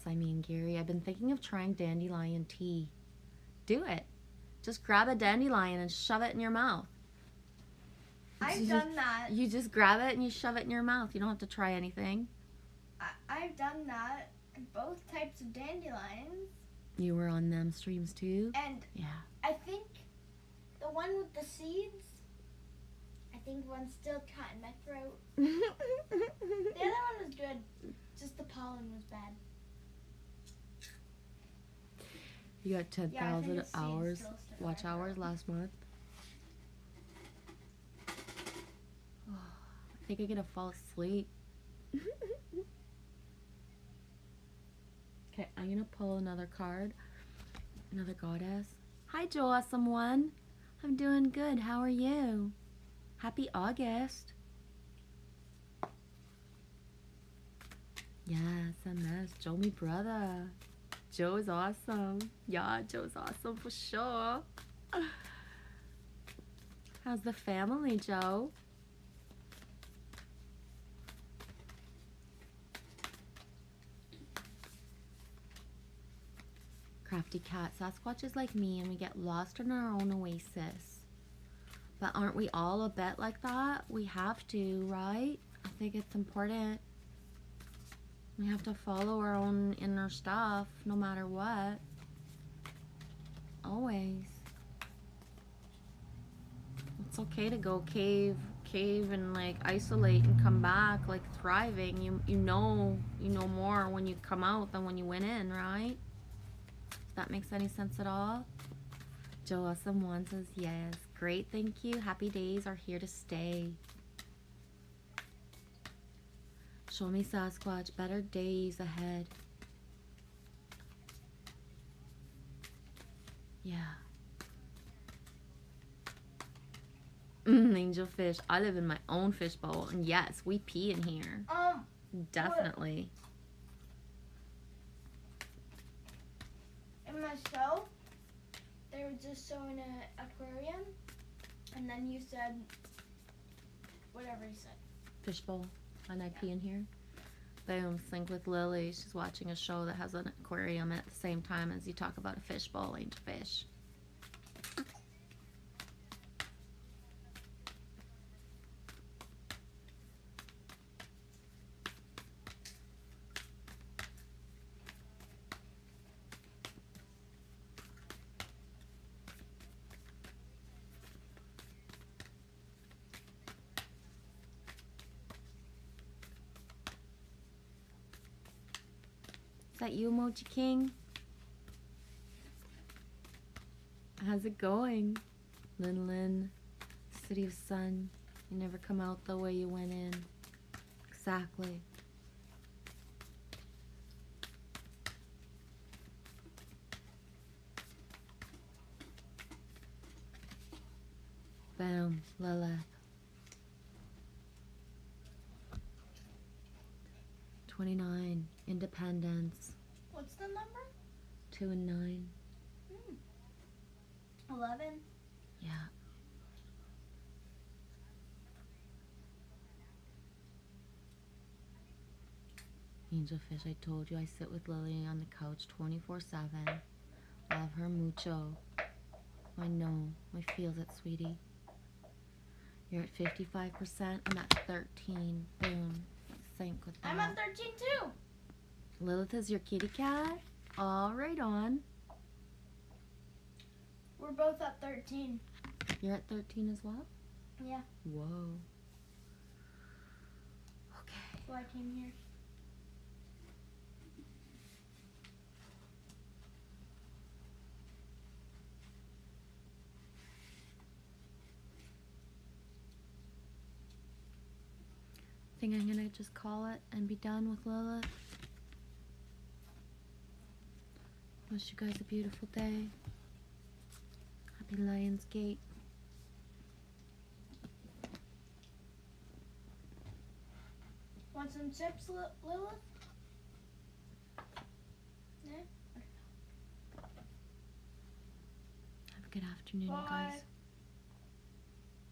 A: I mean, Gary, I've been thinking of trying dandelion tea. Do it. Just grab a dandelion and shove it in your mouth.
B: I've done that.
A: You just grab it and you shove it in your mouth. You don't have to try anything.
B: I've done that. Both types of dandelions.
A: You were on them streams too?
B: And
A: yeah.
B: I think the one with the seeds, I think one's still caught in my throat. The other one was good. Just the pollen was bad.
A: You got 10,000 hours, watch hours last month. Oh, I think I'm gonna fall asleep. Okay, I'm gonna pull another card. Another goddess. Hi, Joe Awesome One. I'm doing good. How are you? Happy August. Yes, MS. Joe, me brother. Joe is awesome. Yeah, Joe's awesome for sure. How's the family, Joe? Crafty cat. Sasquatch is like me and we get lost in our own oasis. But aren't we all a bit like that? We have to, right? I think it's important. We have to follow our own inner stuff no matter what. Always. It's okay to go cave and like isolate and come back like thriving. You know more when you come out than when you went in, right? If that makes any sense at all? Joe Awesome One says yes. Great, thank you. Happy days are here to stay. Show me Sasquatch. Better days ahead. Yeah. Angel fish. I live in my own fishbowl, and yes, we pee in here. Definitely.
B: In my show, they were just showing an aquarium, and then you said whatever you said.
A: Fishbowl. And I pee in here. Boom. Sync with Lily. She's watching a show that has an aquarium at the same time as you talk about a fishbowl. Angel fish. Is that you, Emoji King? How's it going? Lin, City of Sun. You never come out the way you went in. Exactly. Boom, Lilith. 29, Independence.
B: What's the number?
A: 2 and 9.
B: 11.
A: Yeah. Angel fish, I told you I sit with Lily on the couch 24/7. Love her mucho. I know. I feels it, sweetie. You're at 55%. I'm at 13. Boom. Sync with that.
B: I'm at 13 too.
A: Lilith is your kitty cat? All right on.
B: We're both at 13.
A: You're at 13 as well?
B: Yeah.
A: Whoa. Okay.
B: So I came here.
A: I think I'm gonna just call it and be done with Lilith. Wish you guys a beautiful day. Happy Lion's Gate.
B: Want some chips, Lilith? Yeah?
A: Have a good afternoon,
B: Bye.
A: guys.